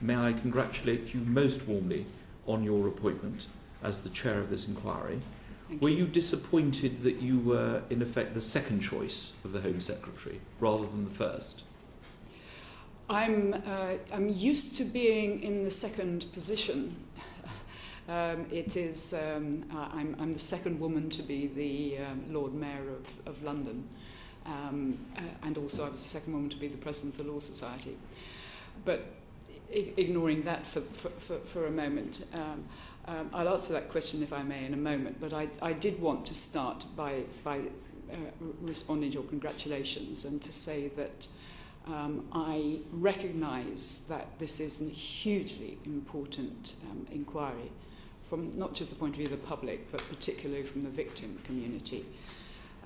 may I congratulate you most warmly on your appointment as the chair of this inquiry. Were you disappointed that you were, in effect, the second choice of the Home Secretary rather than the first? I'm used to being in the second position. I'm the second woman to be the Lord Mayor of London, and also I was the second woman to be the President of the Law Society. But ignoring that for a moment, I'll answer that question, if I may, in a moment. But I did want to start by responding to your congratulations and to say that I recognise that this is a hugely important inquiry, from not just the point of view of the public, but particularly from the victim community.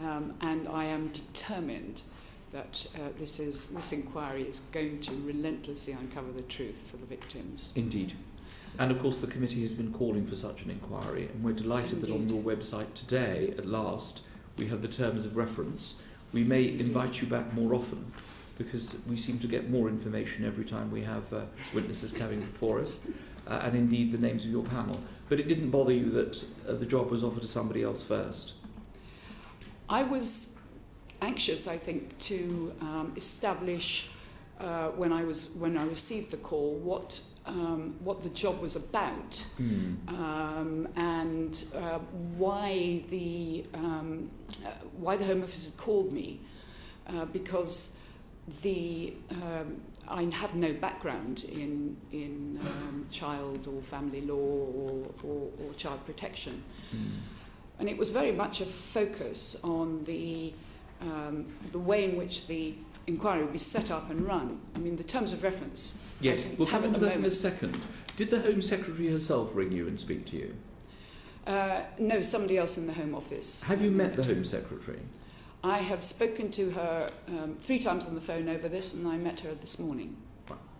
And I am determined that this inquiry is going to relentlessly uncover the truth for the victims. Indeed. And of course the committee has been calling for such an inquiry, and we're delighted that on your website today, at last, we have the terms of reference. We may invite you back more often, because we seem to get more information every time we have witnesses coming before us, and indeed the names of your panel. But it didn't bother you that the job was offered to somebody else first? I was anxious, I think, to establish when I received the call what the job was about, and why the Home Office had called me, because I have no background in child or family law or child protection. And it was very much a focus on the way in which the inquiry would be set up and run. I mean, the terms of reference... Yes, we'll come on to that in a second. Did the Home Secretary herself ring you and speak to you? No, somebody else in the Home Office. Have you met the Home Secretary? I have spoken to her 3 times on the phone over this, and I met her this morning.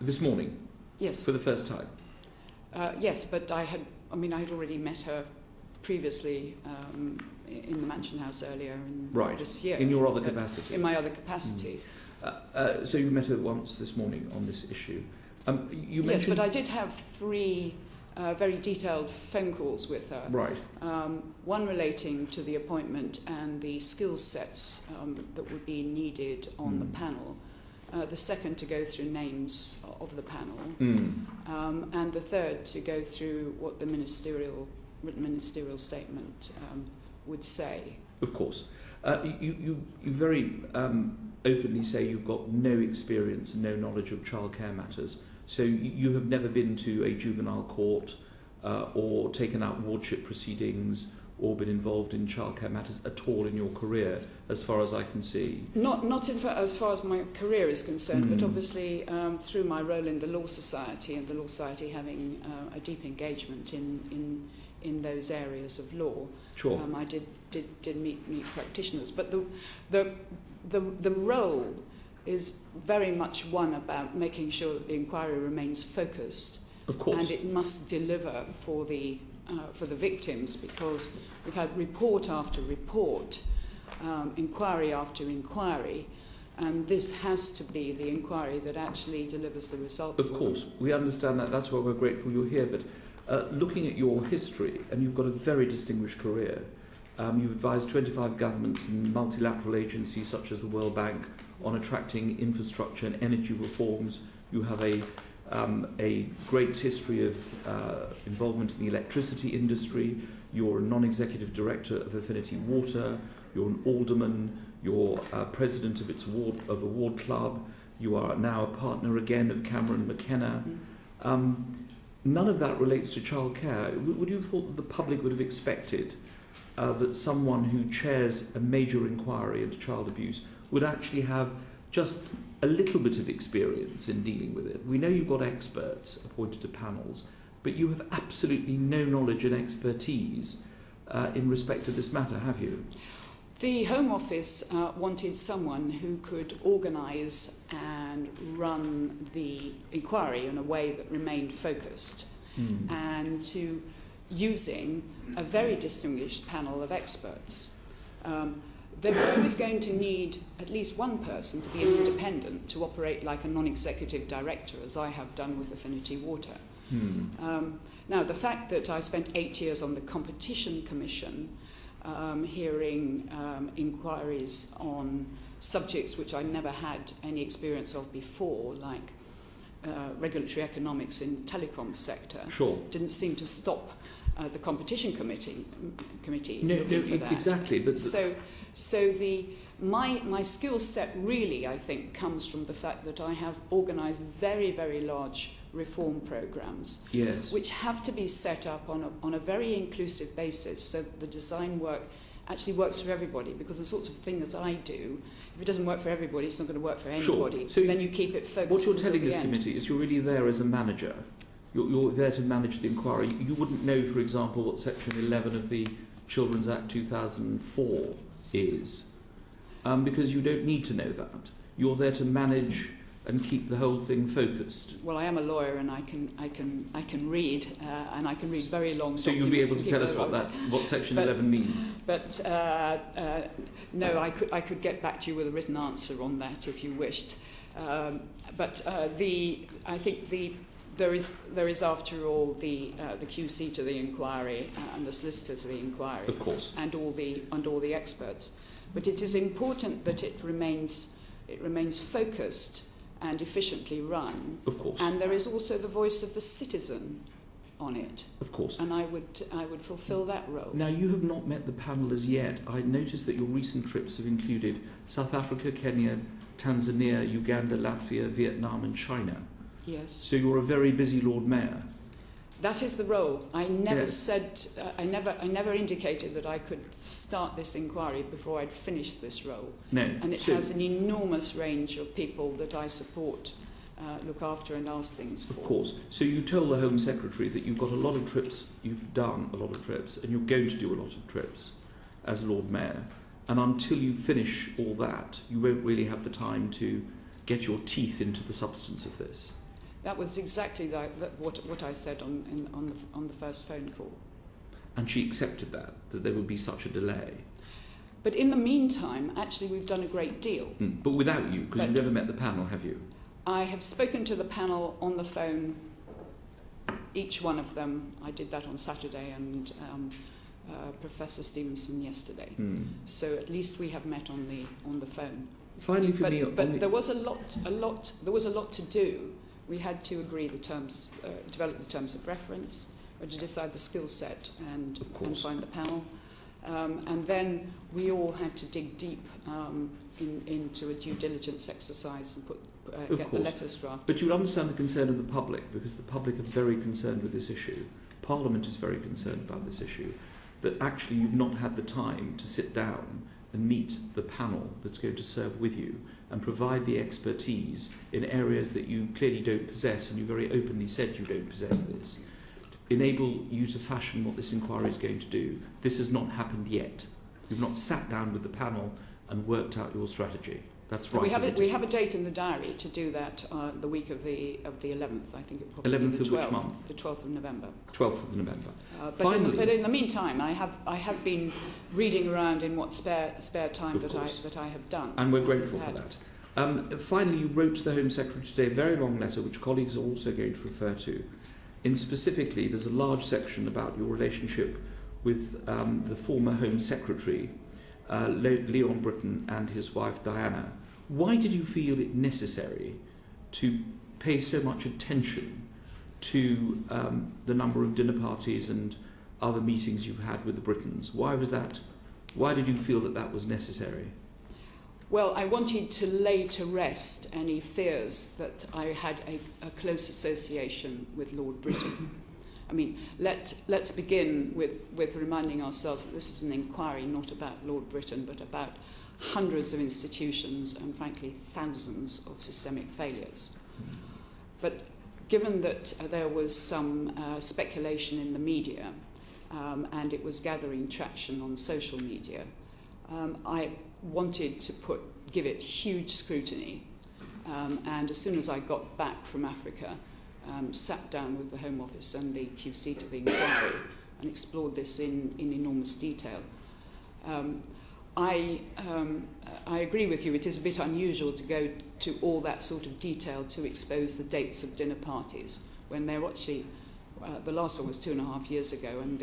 This morning? Yes. For the first time? Yes, but I had already met her previously in the Mansion House earlier this year. In your other capacity? In my other capacity. So you met her once this morning on this issue. Yes, but I did have 3 very detailed phone calls with her. Right. One relating to the appointment and the skill sets that would be needed on the panel. The second to go through names of the panel. And the third to go through what the written ministerial statement would say. Of course. You very openly say you've got no experience and no knowledge of childcare matters. So you have never been to a juvenile court or taken out wardship proceedings or been involved in childcare matters at all in your career, as far as I can see? Not as far as my career is concerned, but obviously through my role in the Law Society, and the Law Society having a deep engagement in those areas of law. Sure. I did meet practitioners, but the role is very much one about making sure that the inquiry remains focused. Of course. And it must deliver for the victims, because we've had report after report, inquiry after inquiry, and this has to be the inquiry that actually delivers the result. Of course, we understand that. That's why we're grateful you're here. But looking at your history, and you've got a very distinguished career, you've advised 25 governments and multilateral agencies such as the World Bank on attracting infrastructure and energy reforms. You have a great history of involvement in the electricity industry. You're a non-executive director of Affinity Water. You're an alderman. You're president of a ward club. You are now a partner again of Cameron McKenna. None of that relates to childcare. Would you have thought that the public would have expected that someone who chairs a major inquiry into child abuse would actually have just a little bit of experience in dealing with it? We know you've got experts appointed to panels, but you have absolutely no knowledge and expertise in respect to this matter, have you? The Home Office wanted someone who could organise and run the inquiry in a way that remained focused, and using a very distinguished panel of experts. they were always going to need at least one person to be an independent, to operate like a non-executive director, as I have done with Affinity Water. Now, the fact that I spent 8 years on the Competition Commission, hearing inquiries on subjects which I never had any experience of before, like regulatory economics in the telecom sector, didn't seem to stop the Competition Committee. No, exactly. But my skill set really, I think, comes from the fact that I have organised very, very large reform programmes, which have to be set up on a very inclusive basis, so the design work actually works for everybody, because the sorts of thing that I do, if it doesn't work for everybody, it's not going to work for anybody. So then you keep it focused. What you're telling this committee is you're really there as a manager. You're there to manage the inquiry. You wouldn't know, for example, what Section 11 of the Children's Act 2004 is, because you don't need to know that. You're there to manage and keep the whole thing focused. Well, I am a lawyer, and I can read, and I can read very long. So you'll be able to tell us what Section 11 means. But no, I could get back to you with a written answer on that if you wished. I think there is after all the QC to the inquiry and the solicitor to the inquiry, of course, and all the experts. But it is important that it remains focused and efficiently run. Of course. And there is also the voice of the citizen on it. Of course. And I would fulfil that role. Now, you have not met the panel as yet. I noticed that your recent trips have included South Africa, Kenya, Tanzania, Uganda, Latvia, Vietnam and China. Yes. So you're a very busy Lord Mayor. That is the role. I never said, I never indicated that I could start this inquiry before I'd finished this role. No. And it has an enormous range of people that I support, look after and ask things for. Of course. So you told the Home Secretary that you've got a lot of trips, you've done a lot of trips, and you're going to do a lot of trips as Lord Mayor. And until you finish all that, you won't really have the time to get your teeth into the substance of this. That was exactly what I said on the first phone call. And she accepted that there would be such a delay. But in the meantime, actually, we've done a great deal. But without you, because you've never met the panel, have you? I have spoken to the panel on the phone, each one of them. I did that on Saturday, and Professor Stevenson yesterday. So at least we have met on the phone. Finally, for me, but there was a lot to do. We had to agree the terms, develop the terms of reference, or to decide the skill set and find the panel. And then we all had to dig deep into a due diligence exercise and get the letters drafted. But you would understand the concern of the public, because the public are very concerned with this issue. Parliament is very concerned about this issue, that actually you've not had the time to sit down and meet the panel that's going to serve with you and provide the expertise in areas that you clearly don't possess, and you very openly said you don't possess this, enable you to fashion what this inquiry is going to do. This has not happened yet. You've not sat down with the panel and worked out your strategy. That's right. We have a date in the diary to do that the week of the 11th. I think it probably 11th be the 12th, of which month? The 12th of November. 12th of November. But in the meantime, I have been reading around in what spare time that I have done. And we're grateful for that. Finally, you wrote to the Home Secretary today a very long letter, which colleagues are also going to refer to. Specifically, there's a large section about your relationship with the former Home Secretary, Leon Britton, and his wife Diana. Why did you feel it necessary to pay so much attention to the number of dinner parties and other meetings you've had with the Brittons? Why was that? Why did you feel that was necessary? Well, I wanted to lay to rest any fears that I had a close association with Lord Britton. I mean, let's begin with reminding ourselves that this is an inquiry not about Lord Britton, but about hundreds of institutions and, frankly, thousands of systemic failures. But given that there was some speculation in the media and it was gathering traction on social media, I wanted to give it huge scrutiny. And as soon as I got back from Africa, sat down with the Home Office and the QC to the inquiry and explored this in enormous detail. I agree with you. It is a bit unusual to go to all that sort of detail to expose the dates of dinner parties when they're actually. The last one was 2.5 years ago, and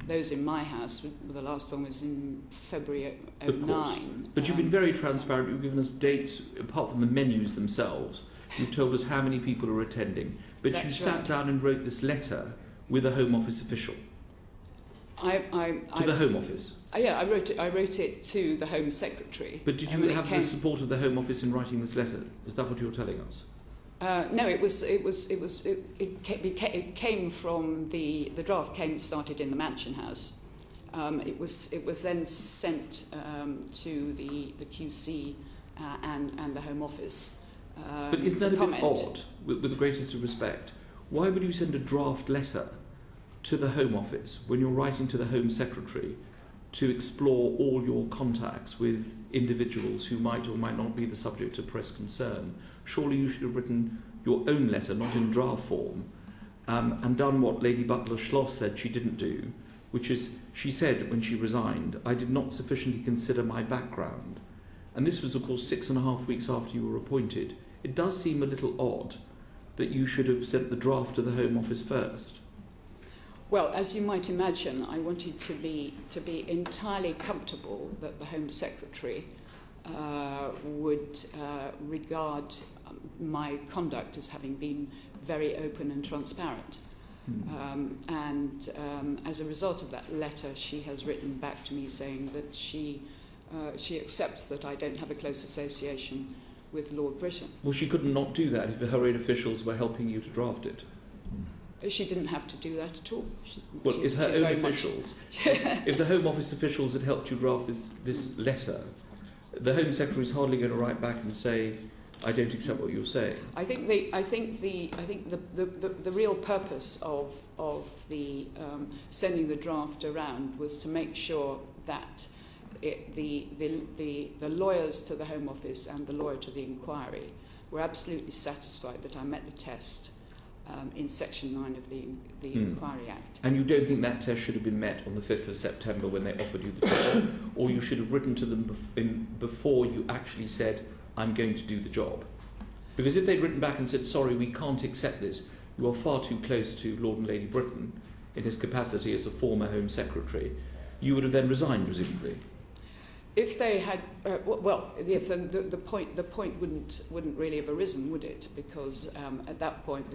those in my house, the last one was in February '09. But you've been very transparent. You've given us dates, apart from the menus themselves. You've told us how many people are attending. But That's you sat right. down and wrote this letter with a Home Office official. To the Home Office? Yeah, I wrote it to the Home Secretary. But did you have the support of the Home Office in writing this letter? Is that what you're telling us? No, it came from the draft started in the Mansion House. It was then sent to the QC and the Home Office. But isn't that a bit odd, with the greatest of respect? Why would you send a draft letter to the Home Office when you're writing to the Home Secretary to explore all your contacts with individuals who might or might not be the subject of press concern? Surely you should have written your own letter, not in draft form, and done what Lady Butler Schloss said she didn't do, which is, she said when she resigned, I did not sufficiently consider my background. And this was, of course, 6.5 weeks after you were appointed. It does seem a little odd that you should have sent the draft to the Home Office first. Well, as you might imagine, I wanted to be entirely comfortable that the Home Secretary would regard my conduct as having been very open and transparent. As a result of that letter, she has written back to me saying that she accepts that I don't have a close association with Lord Britain. Well, she could not do that if her own officials were helping you to draft it. She didn't have to do that at all. If her own officials, if the Home Office officials had helped you draft this letter, the Home Secretary is hardly going to write back and say, "I don't accept what you're saying." I think the real purpose of the sending the draft around was to make sure that the lawyers to the Home Office and the lawyer to the inquiry were absolutely satisfied that I met the test. In Section 9 of the Inquiry Act. And you don't think that test should have been met on the 5th of September when they offered you the job? Or you should have written to them before you actually said, I'm going to do the job? Because if they'd written back and said, sorry, we can't accept this, you are far too close to Lord and Lady Britain in his capacity as a former Home Secretary, you would have then resigned, presumably. If they had, yes, and the point wouldn't really have arisen, would it? Because at that point,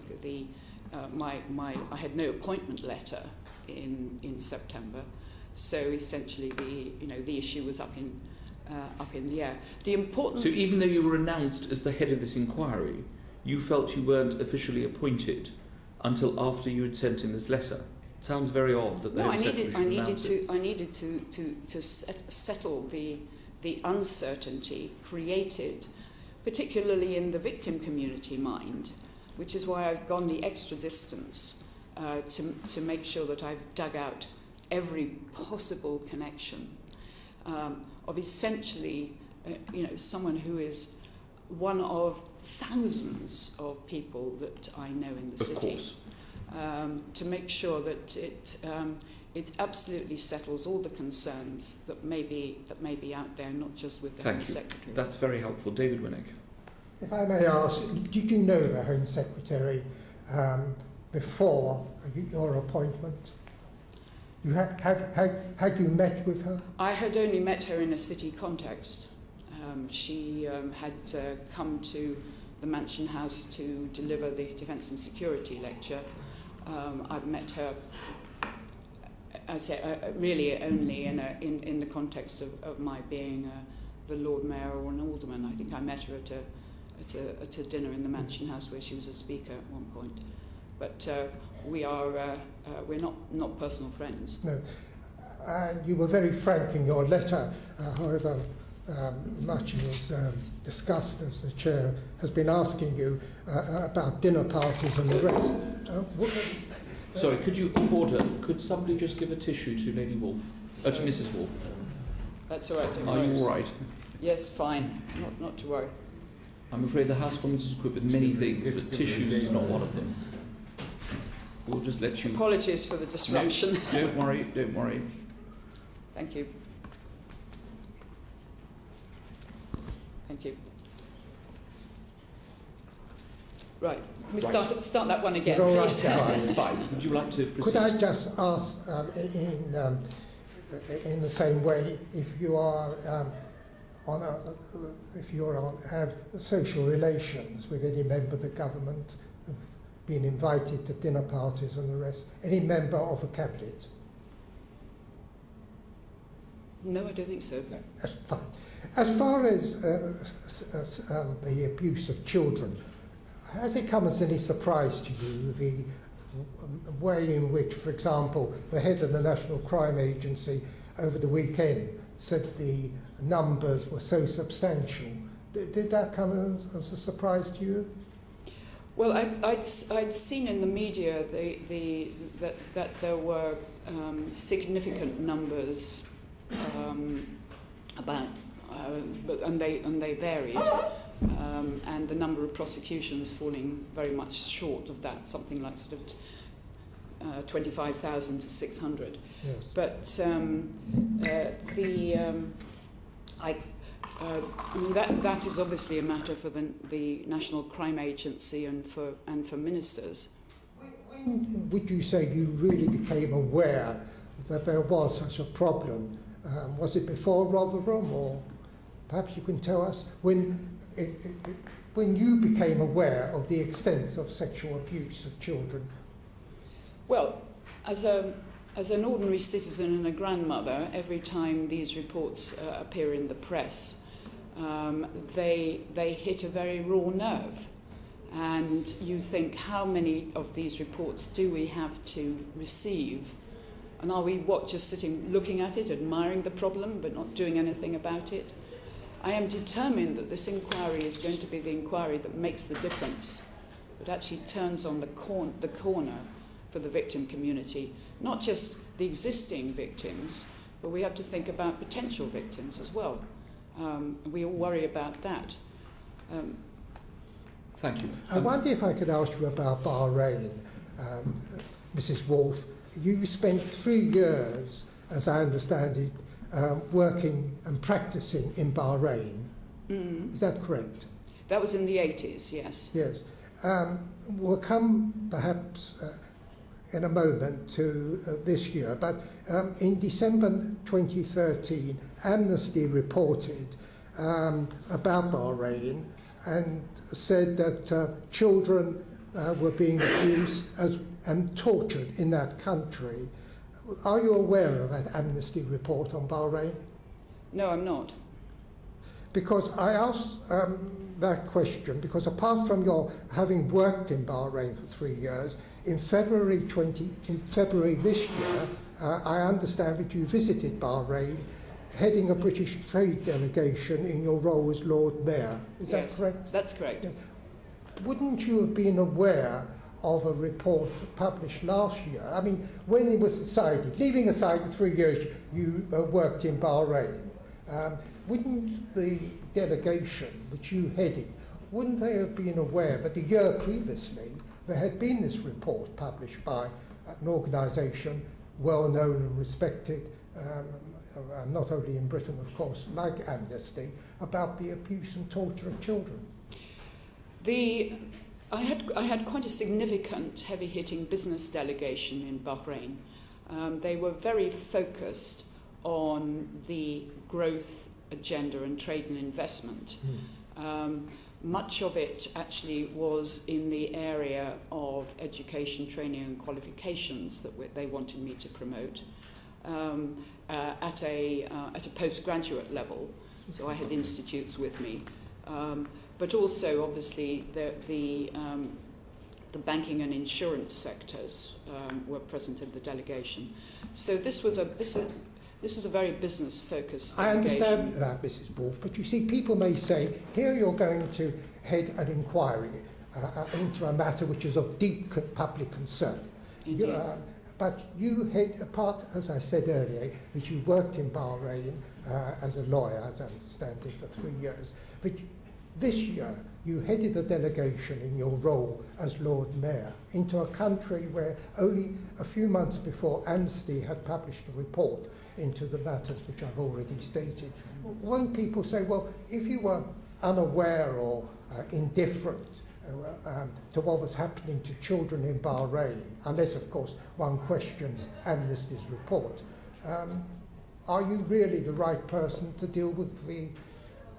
I had no appointment letter in September, so essentially the issue was up in the air. So even though you were announced as the head of this inquiry, you felt you weren't officially appointed until after you had sent in this letter. It sounds very odd that I needed to settle the uncertainty created, particularly in the victim community mind, which is why I've gone the extra distance to make sure that I've dug out every possible connection of essentially, someone who is one of thousands of people that I know in the city. Of course. To make sure that it absolutely settles all the concerns that may be out there, not just with the Home Secretary. That's very helpful. David Winnick. If I may ask, did you know the Home Secretary before your appointment? Had you met with her? I had only met her in a city context. She had come to the Mansion House to deliver the Defence and Security lecture. I've met her, I'd say, really only in the context of my being the Lord Mayor or an alderman. I think I met her at a dinner in the Mansion House where she was a speaker at one point. But we're not personal friends. No. You were very frank in your letter, however much was discussed, as the Chair has been asking you, about dinner parties and the rest. Sorry, could somebody just give a tissue to Lady Woolf? To Mrs. Woolf? That's all right. Are you all right? Yes, fine. Not to worry. I'm afraid the housewoman is equipped with many things, but tissues is not one of them. We'll just let you... Apologies for the disruption. No, don't worry. Thank you. Right. Can we start that one again, You're all right, please? That's fine. Would you like to proceed? Could I just ask, in the same way, if you are have social relations with any member of the government, have been invited to dinner parties and the rest, any member of the cabinet? No, I don't think so. No, that's fine. As far as the abuse of children, has it come as any surprise to you the way in which, for example, the head of the National Crime Agency over the weekend said the numbers were so substantial? Did that come as a surprise to you? Well, I'd seen in the media that there were significant numbers and they varied, and the number of prosecutions falling very much short of that, something like sort of 25,000 to 600. Yes. But I mean that is obviously a matter for the National Crime Agency and for ministers. When would you say you really became aware that there was such a problem? Was it before Rotherham, or perhaps you can tell us when you became aware of the extent of sexual abuse of children? Well, as an ordinary citizen and a grandmother, every time these reports appear in the press, they hit a very raw nerve. And you think, how many of these reports do we have to receive? And are we just sitting looking at it, admiring the problem, but not doing anything about it? I am determined that this inquiry is going to be the inquiry that makes the difference, that actually turns on the corner for the victim community, not just the existing victims, but we have to think about potential victims as well. We all worry about that. Thank you. I wonder if I could ask you about Bahrain, Mrs. Woolf. You spent 3 years, as I understand it, working and practicing in Bahrain. Mm. Is that correct? That was in the 80s, yes. Yes. We'll come perhaps in a moment to this year, but in December 2013, Amnesty reported about Bahrain and said that children were being abused and tortured in that country. Are you aware of that Amnesty report on Bahrain? No, I'm not. Because I asked that question because apart from your having worked in Bahrain for 3 years, in February this year, I understand that you visited Bahrain heading a British trade delegation in your role as Lord Mayor. Is that correct? That's correct. Yeah. Wouldn't you have been aware of a report published last year? I mean, when it was decided, leaving aside the 3 years you worked in Bahrain, wouldn't the delegation which you headed, wouldn't they have been aware that the year previously there had been this report published by an organisation well known and respected, not only in Britain, of course, like Amnesty, about the abuse and torture of children? I had quite a significant heavy-hitting business delegation in Bahrain. They were very focused on the growth agenda and trade and investment. Much of it actually was in the area of education, training and qualifications that they wanted me to promote at a postgraduate level. So I had institutes with me. But also, obviously, the banking and insurance sectors were present in the delegation. So this was a very business-focused delegation. I understand that, Mrs. Woolf, but you see, people may say, here you're going to head an inquiry into a matter which is of deep public concern. But you head, apart, as I said earlier, that you worked in Bahrain as a lawyer, as I understand it, for 3 years. But this year, you headed a delegation in your role as Lord Mayor into a country where only a few months before Amnesty had published a report into the matters which I've already stated. Won't people say, well, if you were unaware or indifferent to what was happening to children in Bahrain, unless, of course, one questions Amnesty's report. Are you really the right person to deal with the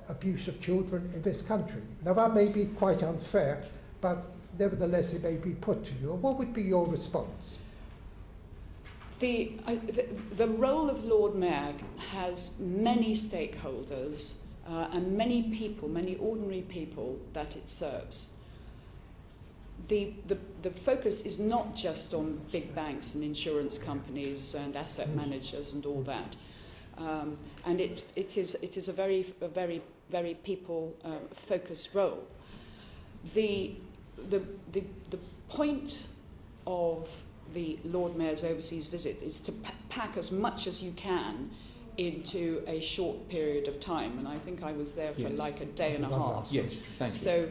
abuse of children in this country? Now, that may be quite unfair, but nevertheless it may be put to you. What would be your response? The role of Lord Mayor has many stakeholders and many people, many ordinary people that it serves. The focus is not just on big banks and insurance companies and asset managers and all that, and it is a very people focused role. The point of the Lord Mayor's overseas visit is to pack as much as you can into a short period of time, and I think I was there for like a day and a half. Yes, thank you. So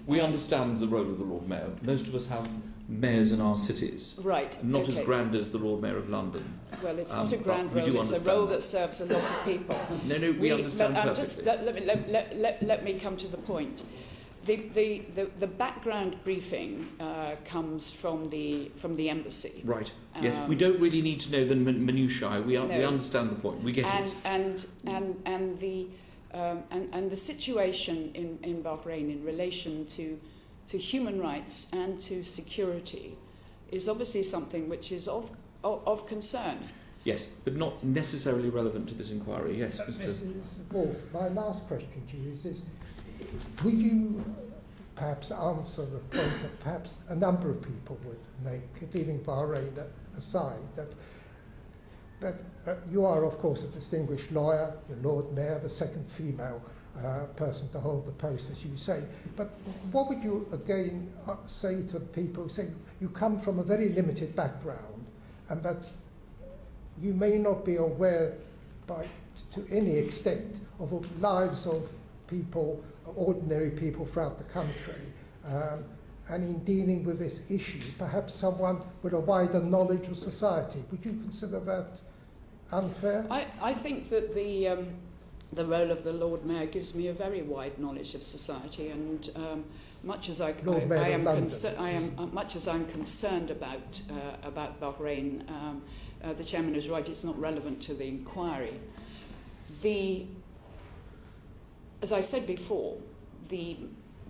we understand the role of the Lord Mayor. Most of us have mayors in our cities. Right. Not as grand as the Lord Mayor of London. Well, it's not a grand role, it's a role that serves a lot of people. No, we understand perfectly. Just let me come to the point. The background briefing comes from the embassy. Right. Yes. We don't really need to know the minutiae. We understand the point. We get it. And the situation in Bahrain in relation to human rights and to security is obviously something which is of concern. Yes, but not necessarily relevant to this inquiry. Yes, Mr. Mrs. Woolf, my last question to you is this. Would you perhaps answer the point that perhaps a number of people would make, leaving Bahrain aside, that you are, of course, a distinguished lawyer, the Lord Mayor, the second female person to hold the post, as you say. But what would you, again, say to people who say you come from a very limited background and that you may not be aware to any extent of the lives of people, ordinary people throughout the country, and in dealing with this issue, perhaps someone with a wider knowledge of society. Would you consider that unfair? I think that the role of the Lord Mayor gives me a very wide knowledge of society, and much as I'm concerned about Bahrain, the chairman is right. It's not relevant to the inquiry. As I said before, the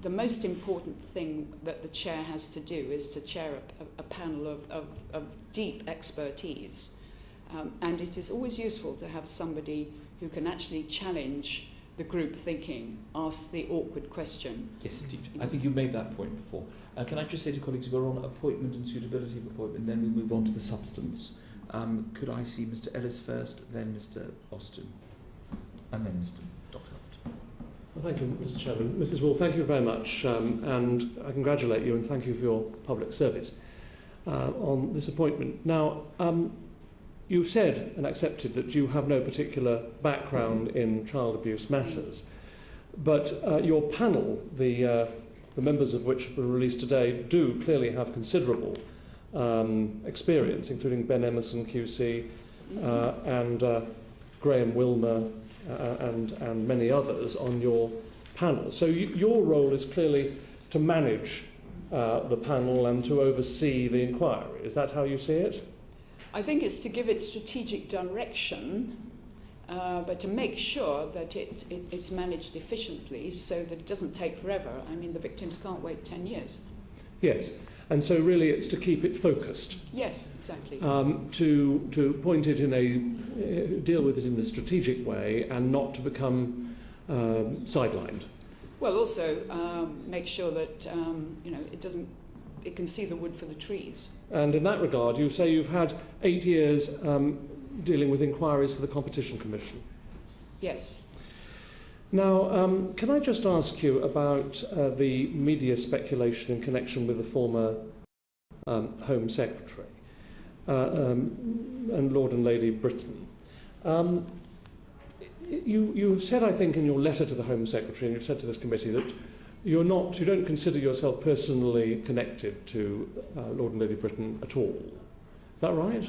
most important thing that the chair has to do is to chair a panel of deep expertise. And it is always useful to have somebody who can actually challenge the group thinking, ask the awkward question. Yes, indeed. I think you made that point before. Can I just say to colleagues, we're on appointment and suitability of appointment, then we'll move on to the substance. Could I see Mr. Ellis first, then Mr. Austin, and then Mr. Dr. Well, thank you, Mr. Chairman. Mrs. Woolf, thank you very much, and I congratulate you and thank you for your public service on this appointment. Now, you've said and accepted that you have no particular background in child abuse matters, but your panel, the members of which were released today, do clearly have considerable experience, including Ben Emerson QC and Graham Wilmer and many others on your panel. So your role is clearly to manage the panel and to oversee the inquiry. Is that how you see it? I think it's to give it strategic direction, but to make sure that it's managed efficiently so that it doesn't take forever. I mean, the victims can't wait 10 years. Yes, and so really it's to keep it focused. Yes, exactly. To point it deal with it in a strategic way and not to become sidelined. Well, also make sure that it can see the wood for the trees. And in that regard, you say you've had 8 years dealing with inquiries for the Competition Commission. Yes. Now, can I just ask you about the media speculation in connection with the former Home Secretary and Lord and Lady Britain? You said, I think, in your letter to the Home Secretary, and you've said to this committee that you don't consider yourself personally connected to Lord and Lady Britain at all. Is that right?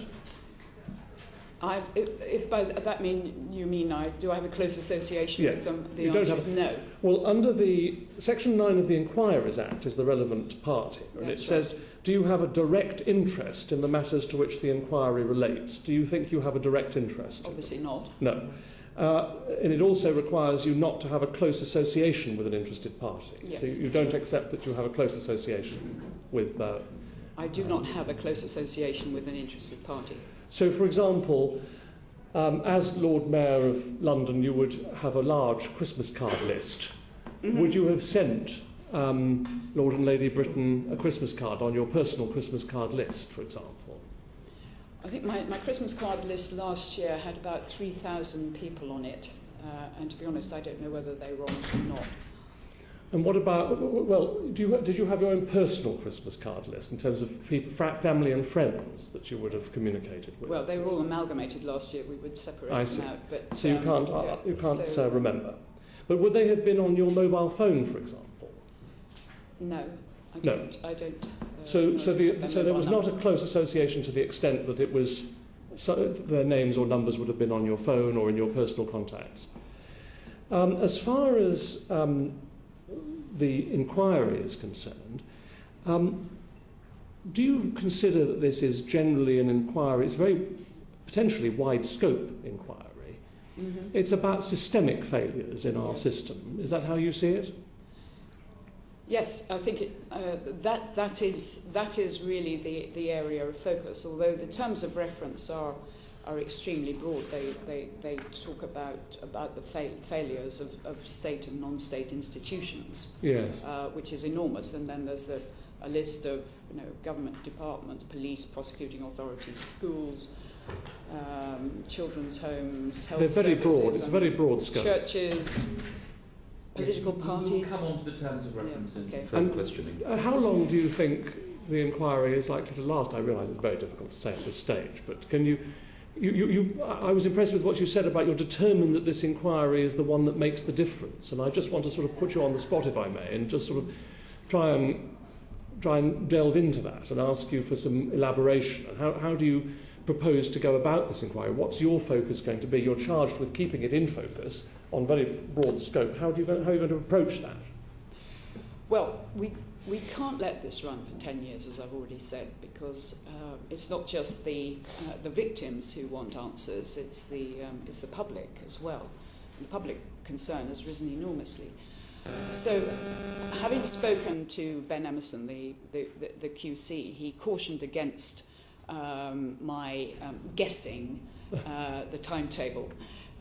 If by that you mean do I have a close association Yes. with them? The You don't answer have is no. Well, under the Section 9 of the Inquiries Act is the relevant part here, and That's it says, do you have a direct interest in the matters to which the inquiry relates? Do you think you have a direct interest? Obviously not. No. And it also requires you not to have a close association with an interested party. Yes. So you don't accept that you have a close association with... I do not have a close association with an interested party. So, for example, as Lord Mayor of London, you would have a large Christmas card list. Mm-hmm. Would you have sent Lord and Lady Britain a Christmas card on your personal Christmas card list, for example? I think my Christmas card list last year had about 3,000 people on it, and to be honest, I don't know whether they were on it or not. And what about, well, did you have your own personal Christmas card list in terms of people, family and friends that you would have communicated with? Well, they were all amalgamated last year. We would separate them out. But, so you can't remember. But would they have been on your mobile phone, for example? No, I don't. No. I don't. So there was not a close association to the extent that it was their names or numbers would have been on your phone or in your personal contacts. As far as the inquiry is concerned, do you consider that this is generally an inquiry? It's a very potentially wide scope inquiry. Mm-hmm. It's about systemic failures in our system. Is that how you see it? Yes, I think that is really the area of focus. Although the terms of reference are extremely broad, they talk about the failures of state and non-state institutions, yes, which is enormous. And then there's a list of government departments, police, prosecuting authorities, schools, children's homes, health services. They're very broad. It's a very broad scope. Churches. Political parties. We'll come on to the terms of reference in further and questioning. How long do you think the inquiry is likely to last? I realise it's very difficult to say at this stage, but can you... I was impressed with what you said about you're determined that this inquiry is the one that makes the difference, and I just want to sort of put you on the spot, if I may, and just sort of try and delve into that and ask you for some elaboration. How do you propose to go about this inquiry? What's your focus going to be? You're charged with keeping it in focus on very broad scope. How are you going to approach that? Well, we can't let this run for 10 years, as I've already said, because it's not just the victims who want answers, it's the public as well. The public concern has risen enormously. So, having spoken to Ben Emerson, the QC, he cautioned against my guessing the timetable.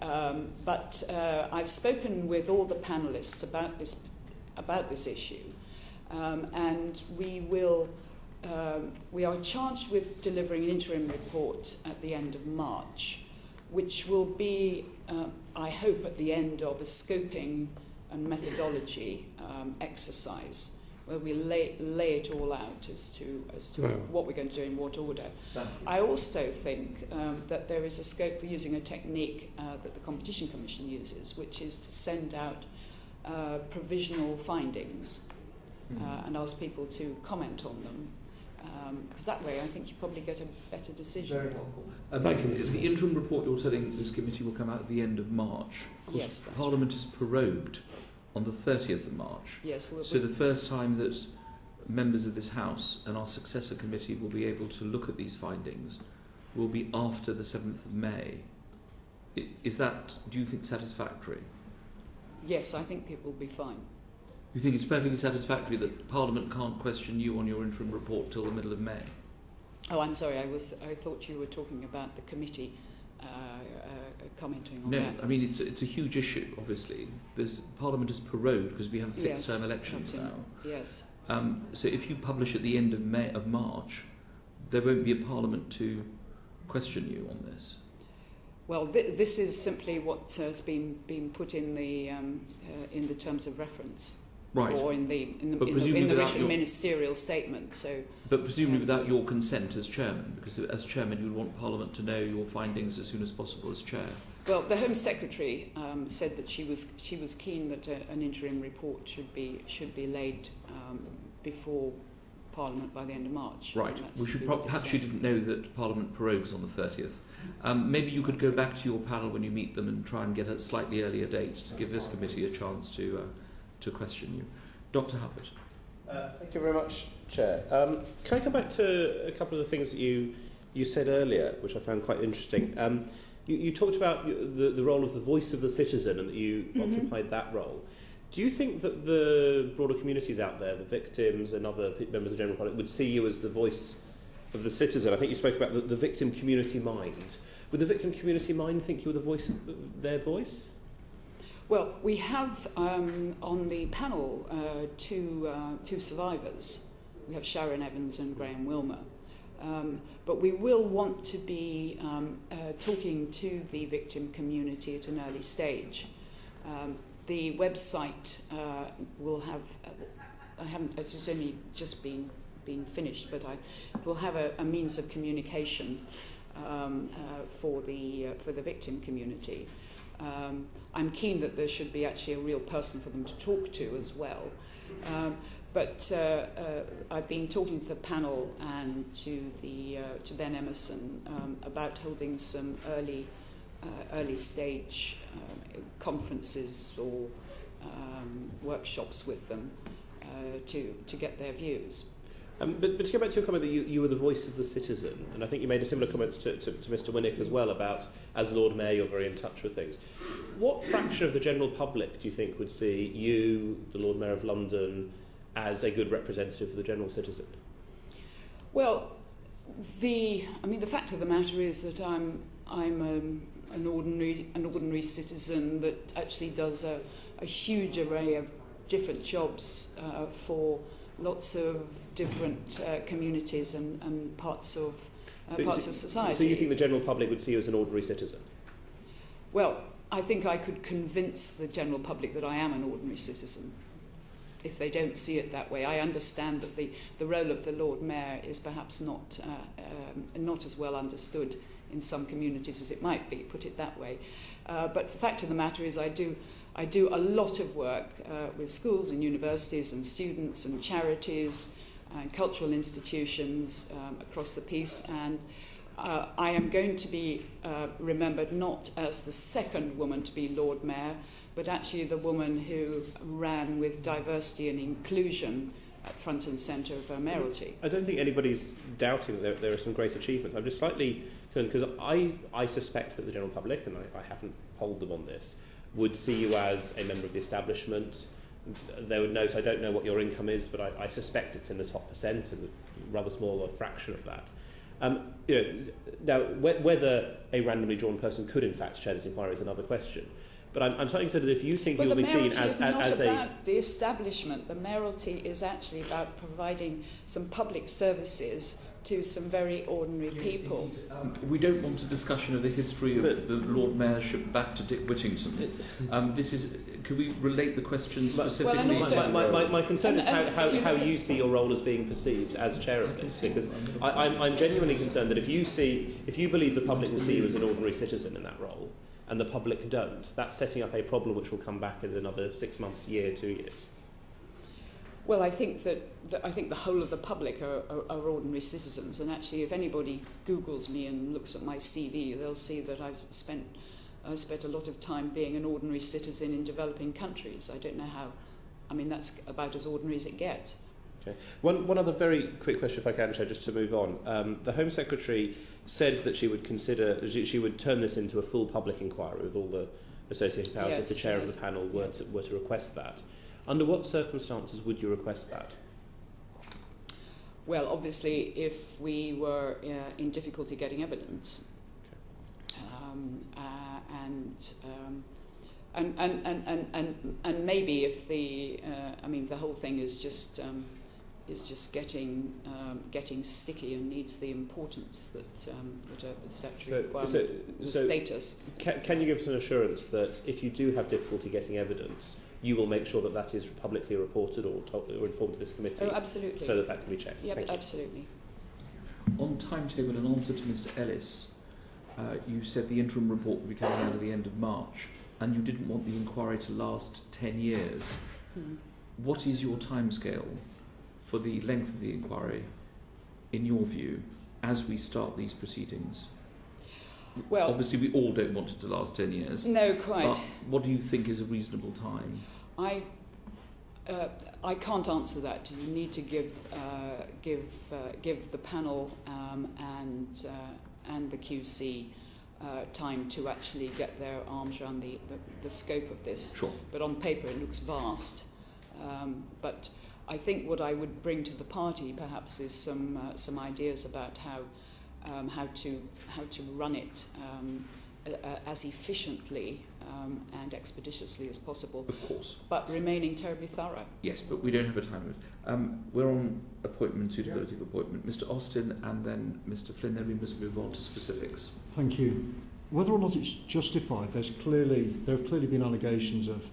But I've spoken with all the panellists about this issue, and we are charged with delivering an interim report at the end of March, which will be, I hope, at the end of a scoping and methodology exercise, where we lay it all out as to what we're going to do in what order. I also think that there is a scope for using a technique that the Competition Commission uses, which is to send out provisional findings and ask people to comment on them. Because that way I think you probably get a better decision. Very helpful. Thank you. The interim report you're telling this committee will come out at the end of March. Of course, yes, Parliament is prorogued on the 30th of March. Yes, so the first time that members of this House and our successor committee will be able to look at these findings will be after the 7th of May. Is that, do you think, satisfactory? Yes, I think it will be fine. You think it's perfectly satisfactory that Parliament can't question you on your interim report till the middle of May? Oh, I'm sorry, I thought you were talking about the committee commenting on that. No, I mean, it's a huge issue, obviously. Parliament is prorogued because we have fixed-term elections now. Yes. So if you publish at the end of March, there won't be a Parliament to question you on this. Well, this is simply what has been put in the terms of reference. Right. Or in the written ministerial statement. So, but presumably without your consent as chairman, because as chairman you would want Parliament to know your findings as soon as possible as chair. Well, the Home Secretary said that she was keen that an interim report should be laid before Parliament by the end of March. Right. That's Perhaps you didn't know that Parliament prorogues on the 30th. Maybe you could go back to your panel when you meet them and try and get a slightly earlier date to give this committee a chance to question you. Dr. Hubbard. Thank you very much, Chair. Can I come back to a couple of the things that you said earlier, which I found quite interesting? You talked about the role of the voice of the citizen and that you occupied that role. Do you think that the broader communities out there, the victims and other members of the general public, would see you as the voice of the citizen? I think you spoke about the victim community mind. Would the victim community mind think you were the voice of their voice? Well, we have on the panel two survivors. We have Sharon Evans and Graham Wilmer. But we will want to be talking to the victim community at an early stage. The website will have, it's only just been finished, but will have a means of communication for the victim community. I'm keen that there should be actually a real person for them to talk to as well. But I've been talking to the panel and to Ben Emerson about holding some early stage conferences or workshops with them to get their views. But to go back to your comment that you were the voice of the citizen, and I think you made a similar comment to Mr. Winnick as well about, as Lord Mayor, you're very in touch with things. What fraction of the general public do you think would see you, the Lord Mayor of London, as a good representative of the general citizen? Well, the fact of the matter is that I'm an ordinary citizen that actually does a huge array of different jobs for lots of different communities and parts of society. So you think the general public would see you as an ordinary citizen? Well, I think I could convince the general public that I am an ordinary citizen. If they don't see it that way, I understand that the role of the Lord Mayor is perhaps not as well understood in some communities as it might be, put it that way. But the fact of the matter is I do a lot of work with schools and universities and students and charities and cultural institutions across the piece, and I am going to be remembered not as the second woman to be Lord Mayor, but actually the woman who ran with diversity and inclusion at front and centre of her mayoralty. I don't think anybody's doubting that there are some great achievements. I'm just slightly concerned because I suspect that the general public, and I haven't polled them on this, would see you as a member of the establishment. They would note, I don't know what your income is, but I suspect it's in the top percent and a rather smaller fraction of that. Now, whether a randomly drawn person could in fact chair this inquiry is another question. But I'm starting to say that if you think you'll be seen as the mayoralty is not about the establishment. The mayoralty is actually about providing some public services to some very ordinary people. We don't want a discussion of the history of the Lord Mayorship back to Dick Whittington. Could we relate the question specifically? My concern is how you see your role as being perceived as chair of this, because I'm genuinely concerned that if you believe the public will see you as an ordinary citizen in that role, and the public don't, that's setting up a problem which will come back in another 6 months, year, 2 years. Well, I think the whole of the public are ordinary citizens, and actually, if anybody Googles me and looks at my CV, they'll see that I've spent a lot of time being an ordinary citizen in developing countries. I don't know how. I mean, that's about as ordinary as it gets. Okay. One other very quick question, if I can, Chair, just to move on. The Home Secretary said that she would turn this into a full public inquiry with all the associated powers if the chair of the panel were to request that. Under what circumstances would you request that? Well, obviously, if we were in difficulty getting evidence, and maybe if the whole thing is just getting sticky and needs the importance that a statutory requirement, the status. Can you give us an assurance that if you do have difficulty getting evidence, you will make sure that is publicly reported or informed to this committee? Oh, absolutely. So that can be checked. Yeah, absolutely. On timetable, in answer to Mr. Ellis, you said the interim report would be coming out at the end of March, and you didn't want the inquiry to last 10 years. What is your timescale for the length of the inquiry, in your view, as we start these proceedings? Well, obviously we all don't want it to last 10 years. No, quite. But what do you think is a reasonable time? I can't answer that. You need to give the panel and the QC time to actually get their arms around the scope of this. Sure. But on paper it looks vast. But I think what I would bring to the party perhaps is some ideas about how to run it as efficiently and expeditiously as possible. Of course. But remaining terribly thorough. Yes, but we don't have a time limit. We're on appointment, suitability of appointment. Mr. Austin and then Mr. Flynn, then we must move on to specifics. Thank you. Whether or not it's justified, there have clearly been allegations of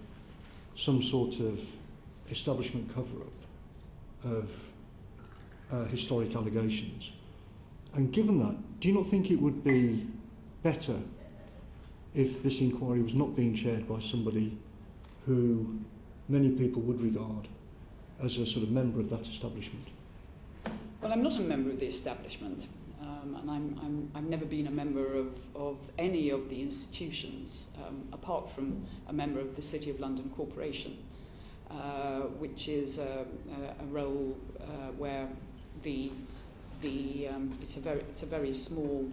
some sort of establishment cover-up of historic allegations. And given that, do you not think it would be better if this inquiry was not being chaired by somebody who many people would regard as a sort of member of that establishment? Well, I'm not a member of the establishment, and I've never been a member of any of the institutions, apart from a member of the City of London Corporation, which is a role where it's a very small.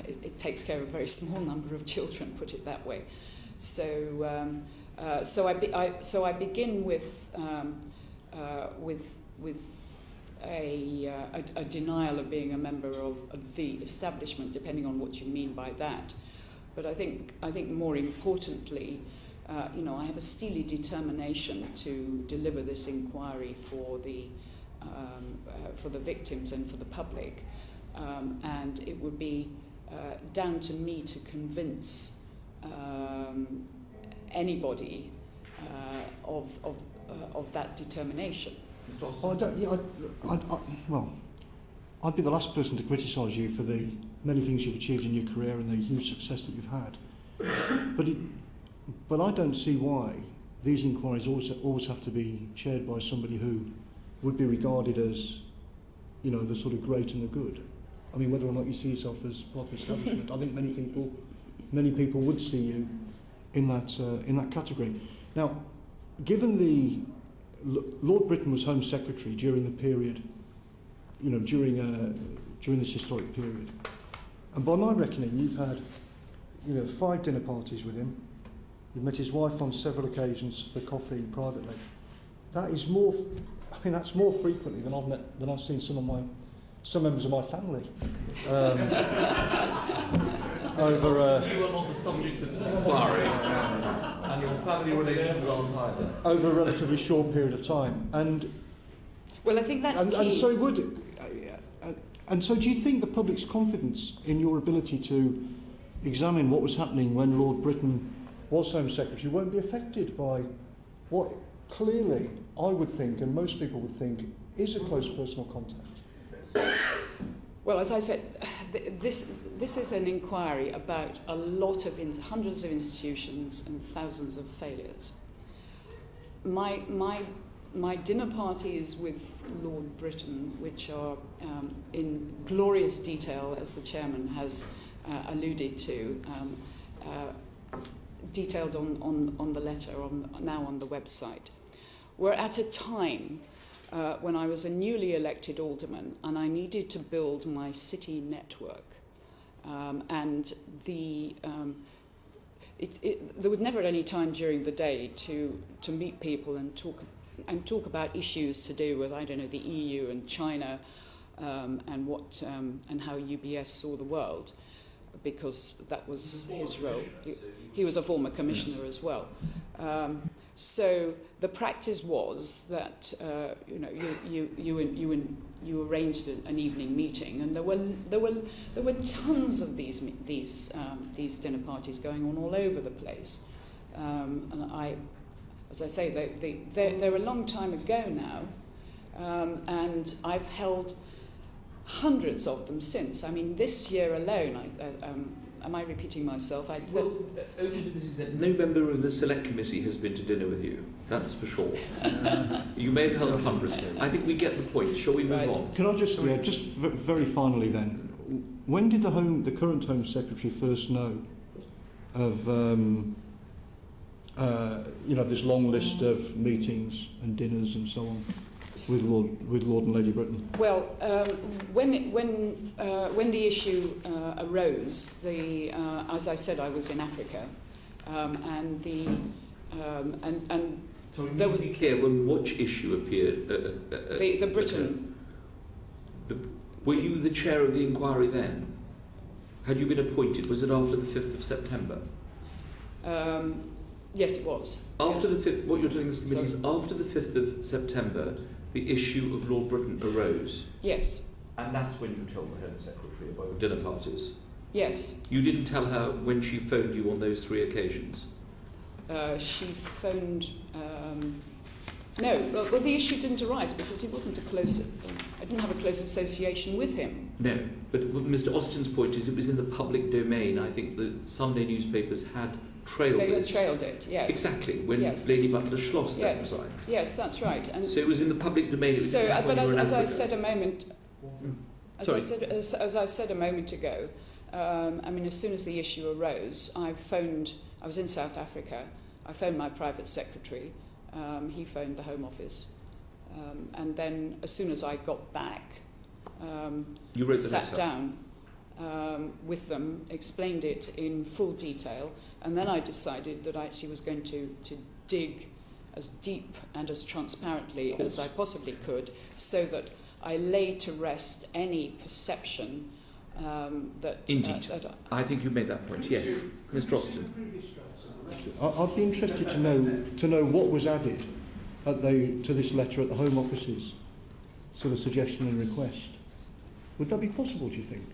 It takes care of a very small number of children, put it that way. So I begin with a denial of being a member of the establishment, depending on what you mean by that. But I think more importantly, I have a steely determination to deliver this inquiry for the victims and for the public, and it would be down to me to convince anybody of that determination. I'd be the last person to criticise you for the many things you've achieved in your career and the huge success that you've had. But I don't see why these inquiries always have to be chaired by somebody who would be regarded as, the sort of great and the good. I mean, whether or not you see yourself as part of the establishment, I think many people would see you in that category. Now, given Lord Britton was Home Secretary during the period, during this historic period, and by my reckoning, you've had, 5 dinner parties with him. You've met his wife on several occasions for coffee privately. That's more frequently than I've seen some members of my family. You are not the subject of this inquiry, and your family relations aren't either. Over a relatively short period of time, well, I think that's key. And so, do you think the public's confidence in your ability to examine what was happening when Lord Britton was Home Secretary won't be affected by what clearly I would think, and most people would think, is a close personal contact? Well, as I said, this is an inquiry about a lot of hundreds of institutions and thousands of failures. My dinner parties with Lord Britton, which are in glorious detail, as the chairman has alluded to, detailed on the letter, now on the website, were at a time when I was a newly elected alderman and I needed to build my city network. And there was never any time during the day to meet people and talk about issues to do with, the EU and China, and how UBS saw the world, because that was his role. He was a former commissioner as well. So the practice was that you arranged an evening meeting, and there were tons of these dinner parties going on all over the place. And as I say, they're a long time ago now, and I've held hundreds of them since. I mean, this year alone, am I repeating myself? Well, only to this extent, no member of the Select Committee has been to dinner with you. That's for sure. You may have held hundreds. I think we get the point. Shall we move on? Can I just, very finally then, when did the current Home Secretary first know of, this long list of meetings and dinners and so on with Lord and Lady Britain? Well, when the issue arose, as I said, I was in Africa, and the Sorry, to be clear, when which issue appeared? The Britain. Were you the chair of the inquiry then? Had you been appointed? Was it after the 5th of September? Yes, it was. After the 5th, what you're telling this committee is after the 5th of September, the issue of Lord Britain arose. Yes. And that's when you told the Home Secretary about dinner parties? Yes. You didn't tell her when she phoned you on those 3 occasions? She phoned... no, well, the issue didn't arise because he wasn't a close... I didn't have a close association with him. No, but Mr. Austin's point is it was in the public domain. I think the Sunday newspapers had trailed They had this. trailed it, yes. Exactly, when Yes. Lady Butler Schloss then Yes. resigned. Yes, that's right. And So it was in the public domain. It was so, when but you were in as I Africa. said a moment... Sorry. As I said a moment ago, as soon as the issue arose, I was in South Africa, I phoned my private secretary, he phoned the Home Office, and then as soon as I got back, You wrote the sat letter. down with them, explained it in full detail, and then I decided that I actually was going to dig as deep and as transparently as I possibly could, so that I laid to rest any perception that... Indeed. I think you made that point, yes. Mr. Austin. I'd be interested to know what was added to this letter at the Home Office's sort of suggestion and request. Would that be possible, do you think?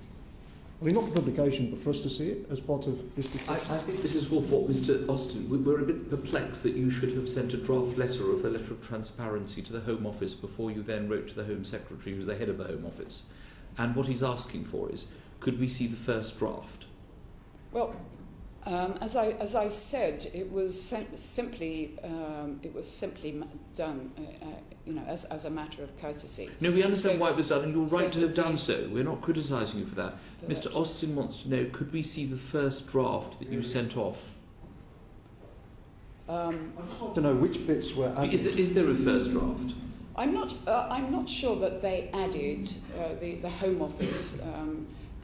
I mean, not for publication, but for us to see it as part of this discussion. I think this is what Mr. Austin, we're a bit perplexed that you should have sent a draft letter of a letter of transparency to the Home Office before you then wrote to the Home Secretary, who was the head of the Home Office. And what he's asking for is, could we see the first draft? Well, as I said, it was simply done, as a matter of courtesy. No, we understand So- why it was done, and you're right so to have the- done so. We're not criticising you for that. For Mr. that. Austin wants to know, could we see the first draft that you sent off? I just want to know which bits were added. Is there a first draft? I'm not sure that they added the Home Office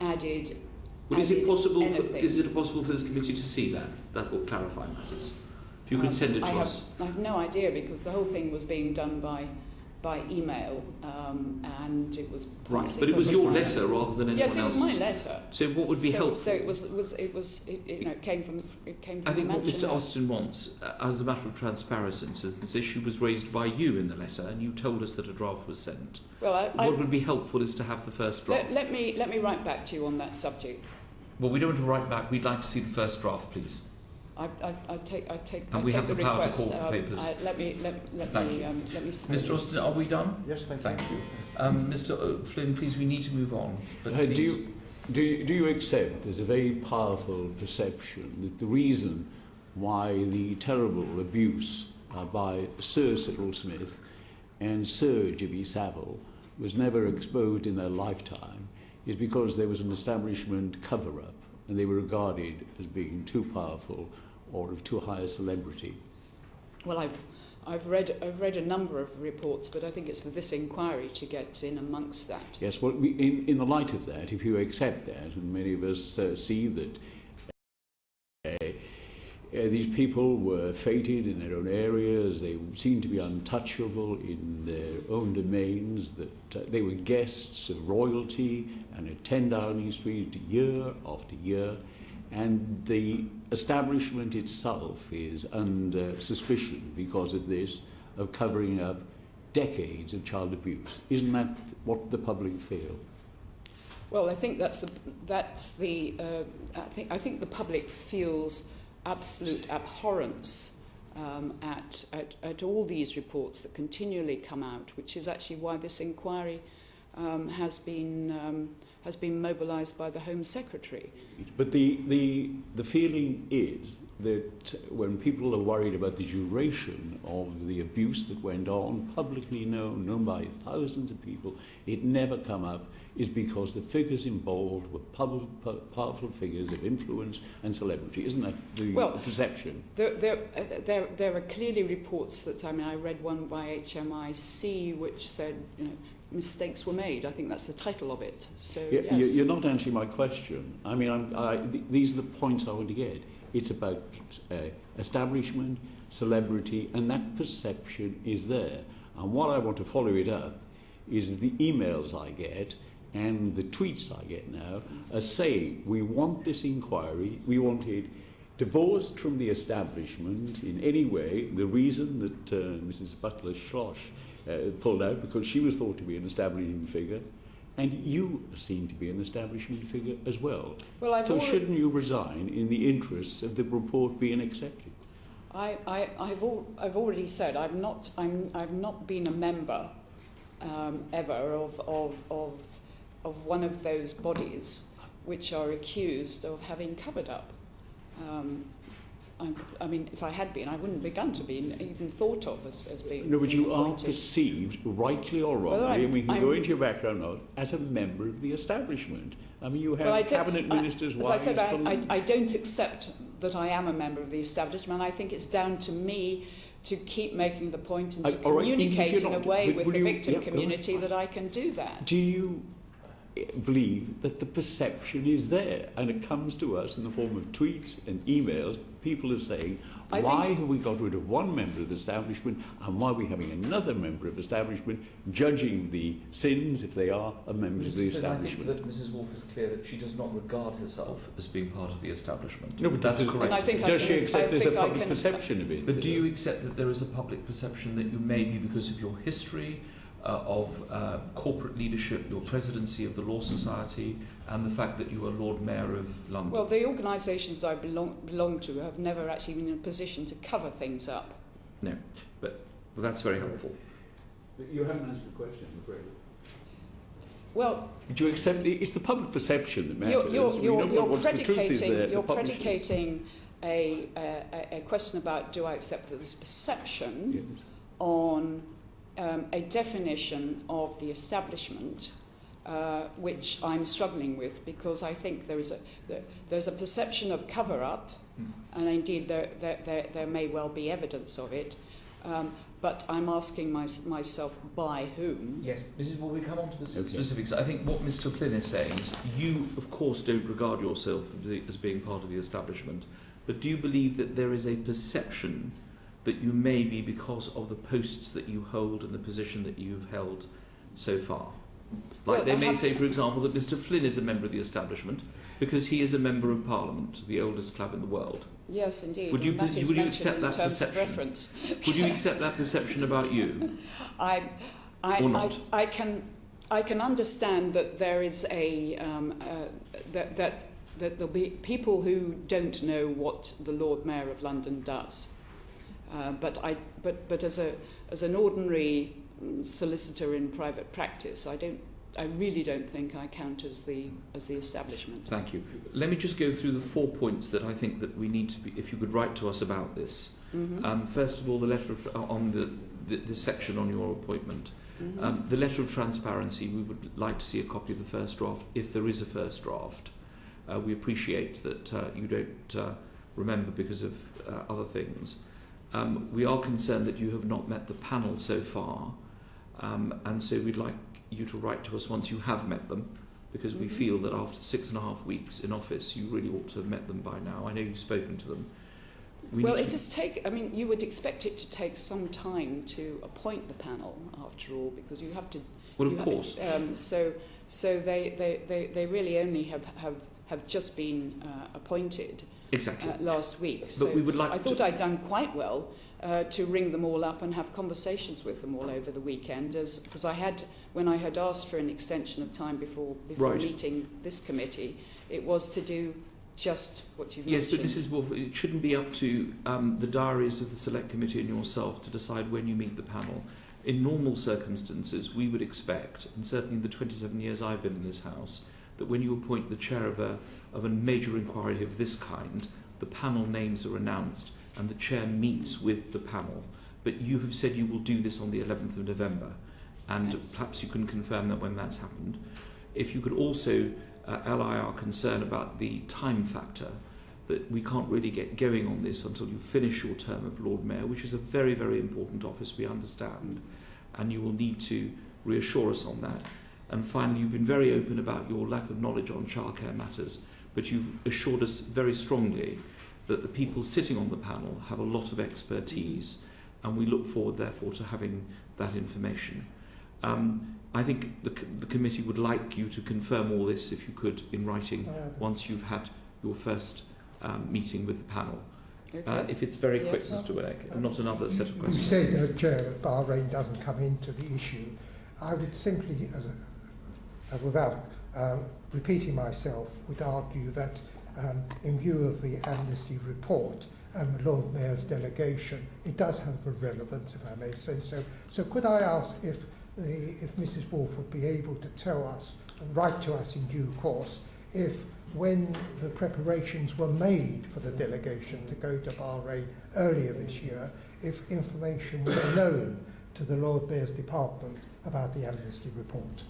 added. Well, is it possible anything. for this committee to see that? That will clarify matters. If you could send it to us. I have no idea, because the whole thing was being done by email, and it was Right, but it was your letter rather than anyone Yes, it was else's. my letter. So what would be helpful? So it came from I the think what Mansion Mr. House. Austin wants, as a matter of transparency, is this issue was raised by you in the letter, and you told us that a draft was sent. Well, What would be helpful is to have the first draft. let me write back to you on that subject. Well, we don't want to write back. We'd like to see the first draft, please. I take And we take have the the power to request. call for papers. Let me Thank you. Mr. Austin, are we done? Yes, thank you. Mr. Flynn, please, we need to move on. But please. Do you accept there's a very powerful perception that the reason why the terrible abuse by Sir Cyril Smith and Sir Jimmy Savile was never exposed in their lifetime is because there was an establishment cover-up and they were regarded as being too powerful or of too high a celebrity? Well, I've read a number of reports, but I think it's for this inquiry to get in amongst that. Yes, well, in the light of that, if you accept that, and many of us see that these people were fated in their own areas, they seemed to be untouchable in their own domains, that they were guests of royalty and attend Downing Street year after year, and the establishment itself is under suspicion because of this, of covering up decades of child abuse. Isn't that what the public feel? Well, I think I think the public feels absolute abhorrence at all these reports that continually come out, which is actually why this inquiry has been has been mobilised by the Home Secretary. But the feeling is that when people are worried about the duration of the abuse that went on, publicly known by thousands of people, it never come up, is because the figures involved were powerful figures of influence and celebrity. Isn't that the perception? There are clearly reports that, I read one by HMIC which said, mistakes were made. I think that's the title of it. So yes. You're not answering my question. These are the points I want to get. It's about establishment, celebrity, and that perception is there. And what I want to follow it up is the emails I get and the tweets I get now are saying, we want this inquiry, we want it divorced from the establishment in any way. The reason that Mrs. Butler-Schloss pulled out, because she was thought to be an establishment figure, and you seem to be an establishment figure as well. So shouldn't you resign in the interests of the report being accepted? I've already said I've not been a member ever of one of those bodies which are accused of having covered up. If I had been, I wouldn't have begun to be even thought of as being. No, but you appointed. are perceived, rightly or wrongly, and we can go into your background now, as a member of the establishment. You have cabinet ministers' wives. As I said, I don't accept that I am a member of the establishment. I think it's down to me to keep making the point and to communicate in a way with the victim community that I can do that. Do you believe that the perception is there, and it comes to us in the form of tweets and emails? People are saying, why have we got rid of one member of the establishment, and why are we having another member of the establishment judging the sins, if they are, of members of the establishment? I think that Mrs. Woolf is clear that she does not regard herself as being part of the establishment. No, but that's correct. Does she accept there's a public perception of it? But do you accept that there is a public perception that you may be, because of your history of corporate leadership, your presidency of the Law Society, and the fact that you are Lord Mayor of London? Well, the organisations that I belong to have never actually been in a position to cover things up. No, but that's very helpful. You haven't answered the question, I'm afraid. Well, do you accept it's the public perception that matters? You're predicating a question about do I accept this perception on a definition of the establishment, which I'm struggling with, because I think there's a perception of cover-up, and indeed there may well be evidence of it, but I'm asking myself by whom. Yes, Mrs. Well, we come on to the specifics. I think what Mr. Flynn is saying is you, of course, don't regard yourself as being part of the establishment, but do you believe that there is a perception that you may be because of the posts that you hold and the position that you've held so far? Like they may say, for example, that Mr. Flynn is a member of the establishment because he is a member of Parliament, the oldest club in the world. Yes, indeed. Would you accept that perception? Would you accept that perception about you? Or not? I can understand that there is that there'll be people who don't know what the Lord Mayor of London does. But as an ordinary solicitor in private practice, I really don't think I count as the establishment. Thank you. Let me just go through the 4 points that I think that we need to be, if you could write to us about this. Mm-hmm. First of all, the letter on the section on your appointment. Mm-hmm. The letter of transparency, we would like to see a copy of the first draft, if there is a first draft. We appreciate that you don't remember because of other things. We are concerned that you have not met the panel so far, and so we'd like you to write to us once you have met them, because we feel that after 6.5 weeks in office, you really ought to have met them by now. I know you've spoken to them. You would expect it to take some time to appoint the panel, after all, because you have to. Well, of course. So they really only have just been appointed. Exactly. Last week. So but we would like I thought I'd done quite well to ring them all up and have conversations with them all over the weekend, because when I had asked for an extension of time before meeting this committee, it was to do just what you mentioned. Yes, but Mrs. Woolf, it shouldn't be up to the diaries of the Select Committee and yourself to decide when you meet the panel. In normal circumstances, we would expect, and certainly in the 27 years I've been in this House, that when you appoint the chair of a major inquiry of this kind, the panel names are announced and the chair meets with the panel. But you have said you will do this on the 11th of November, and yes. Perhaps you can confirm that when that's happened. If you could also ally our concern about the time factor, that we can't really get going on this until you finish your term of Lord Mayor, which is a very, very important office, we understand, and you will need to reassure us on that. And finally, you've been very open about your lack of knowledge on childcare matters, but you've assured us very strongly that the people sitting on the panel have a lot of expertise, and we look forward, therefore, to having that information. I think the committee would like you to confirm all this, if you could, in writing, once you've had your first meeting with the panel. Okay. If it's very quick, Yes. Mr. Winnick, and not another set of You questions. said, Chair, that Bahrain doesn't come into the issue. I would simply, without repeating myself, would argue that in view of the amnesty report and the Lord Mayor's delegation, it does have a relevance, if I may say so. So could I ask if Mrs. Woolf would be able to tell us and write to us in due course if, when the preparations were made for the delegation to go to Bahrain earlier this year, if information was known to the Lord Mayor's department about the amnesty report?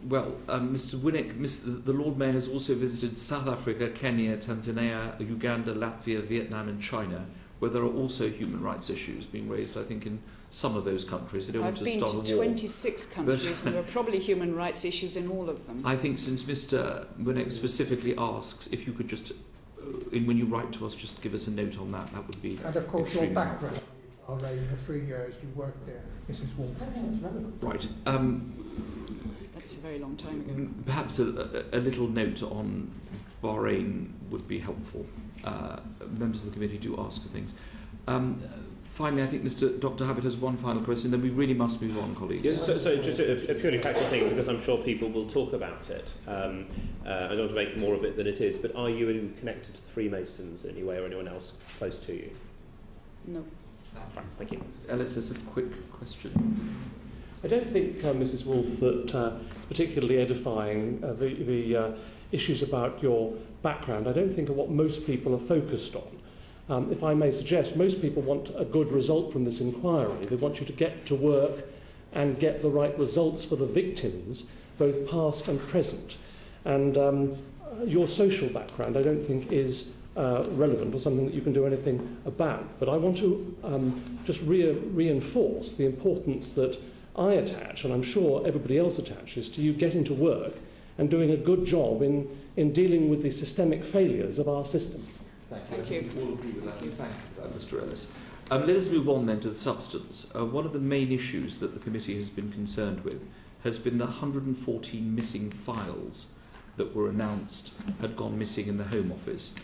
Mr. Winnick, the Lord Mayor has also visited South Africa, Kenya, Tanzania, Uganda, Latvia, Vietnam and China, where there are also human rights issues being raised, I think, in some of those countries. They don't want to start a war. I've been to 26 countries, and there are probably human rights issues in all of them. I think since Mr. Winnick specifically asks, if you could just, when you write to us, just give us a note on that, that would be And of course your extremely background, Bahrain, the 3 years you worked there, Mrs. Woolf. right. That's a very long time ago. Perhaps a little note on Bahrain would be helpful. Members of the committee do ask for things. Finally, I think Dr. Habit has one final question, then we really must move on, colleagues. Yeah, so just a purely factual thing, because I'm sure people will talk about it. I don't want to make more of it than it is, but are you connected to the Freemasons in any way, or anyone else close to you? No. Fine, thank you. Ellis has a quick question. I don't think, Mrs. Woolf, that particularly edifying the issues about your background, I don't think are what most people are focused on. If I may suggest, most people want a good result from this inquiry. They want you to get to work and get the right results for the victims, both past and present. And your social background, I don't think, is relevant or something that you can do anything about. But I want to just reinforce the importance that I attach, and I'm sure everybody else attaches, to you getting to work and doing a good job in dealing with the systemic failures of our system. Thank you. We all agree with that. Thank you, Mr. Ellis. Let us move on then to the substance. One of the main issues that the committee has been concerned with has been the 114 missing files that were announced had gone missing in the Home Office.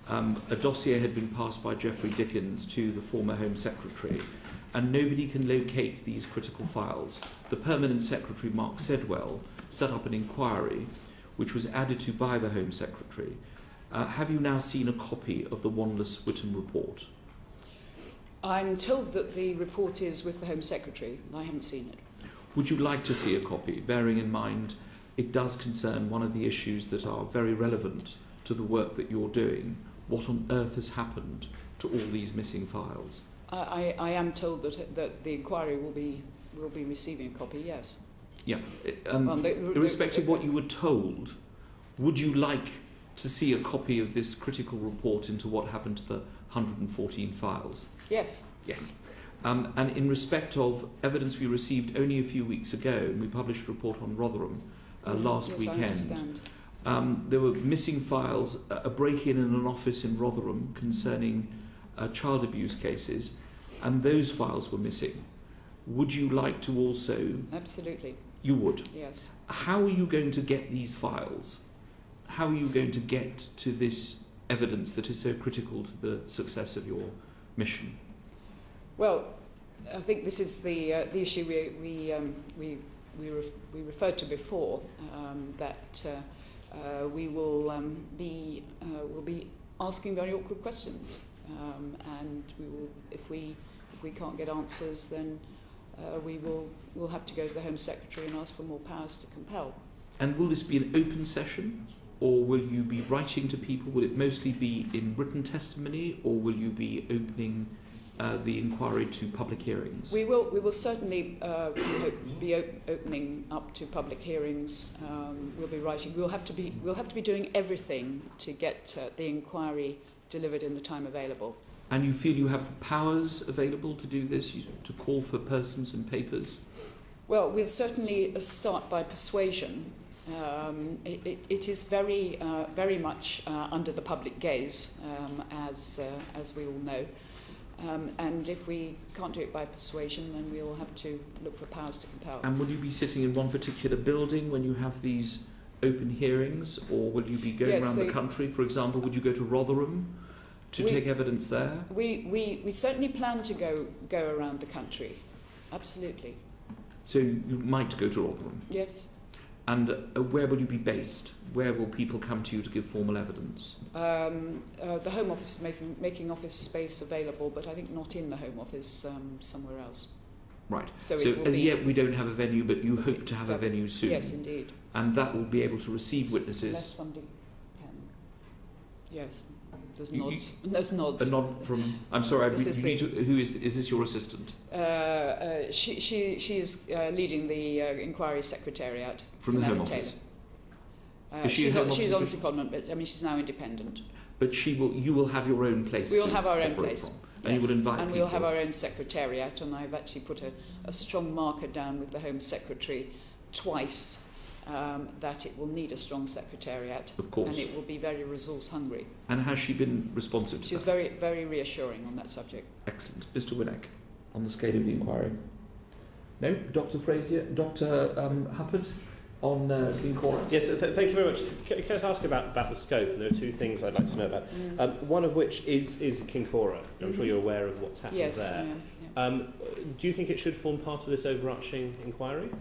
A dossier had been passed by Geoffrey Dickens to the former Home Secretary, and nobody can locate these critical files. The Permanent Secretary, Mark Sedwell, set up an inquiry which was added to by the Home Secretary. Have you now seen a copy of the Wanless-Whittam report? I'm told that the report is with the Home Secretary. I haven't seen it. Would you like to see a copy, bearing in mind it does concern one of the issues that are very relevant to the work that you're doing? What on earth has happened to all these missing files? I am told that the inquiry will be receiving a copy, yes. Yeah. Irrespective of what you were told, would you like to see a copy of this critical report into what happened to the 114 files? Yes. Yes. And in respect of evidence we received only a few weeks ago, and we published a report on Rotherham last weekend. I understand. There were missing files, a break-in in an office in Rotherham concerning child abuse cases, and those files were missing. Would you like to also... Absolutely. You would? Yes. How are you going to get these files? How are you going to get to this evidence that is so critical to the success of your mission? Well, I think this is the issue we referred to before, that we will be asking very awkward questions, and we will, if we can't get answers, then we'll have to go to the Home Secretary and ask for more powers to compel. And will this be an open session, or will you be writing to people? Will it mostly be in written testimony, or will you be opening the inquiry to public hearings? We will certainly be opening up to public hearings. We'll be writing. We'll have to be doing everything to get the inquiry delivered in the time available. And you feel you have the powers available to do this, to call for persons and papers? Well, we'll certainly start by persuasion. It is very much under the public gaze, as we all know. And if we can't do it by persuasion, then we'll have to look for powers to compel. And will you be sitting in one particular building when you have these open hearings, or will you be going around the country? For example, would you go to Rotherham to take evidence there? We certainly plan to go around the country, absolutely. So you might go to Rotherham? Yes. And where will you be based? Where will people come to you to give formal evidence? The Home Office is making office space available, but I think not in the Home Office, somewhere else. Right. So as yet we don't have a venue, but you hope to have a venue soon? Yes, indeed. And that will be able to receive witnesses? Unless somebody can. Yes. There's nods. There's nods. A nod from... I'm sorry, who is this your assistant? She is leading the inquiry secretariat. From the Home Office? She's on secondment, but I mean she's now independent. But you will have your own place. We will have our own place. And you will invite people. And we'll have our own secretariat, and I've actually put a strong marker down with the Home Secretary twice that it will need a strong secretariat. Of course. And it will be very resource hungry. And has she been responsive to that? She was very, very reassuring on that subject. Excellent. Mr. Winnock, on the scale of the inquiry. No? Dr. Frazier? Dr. Huppert? On Kincora? Yes, thank you very much. Can I just ask about the scope? And there are two things I'd like to know about. One of which is Kincora. I'm sure you're aware of what's happened there. Yeah. Do you think it should form part of this overarching inquiry?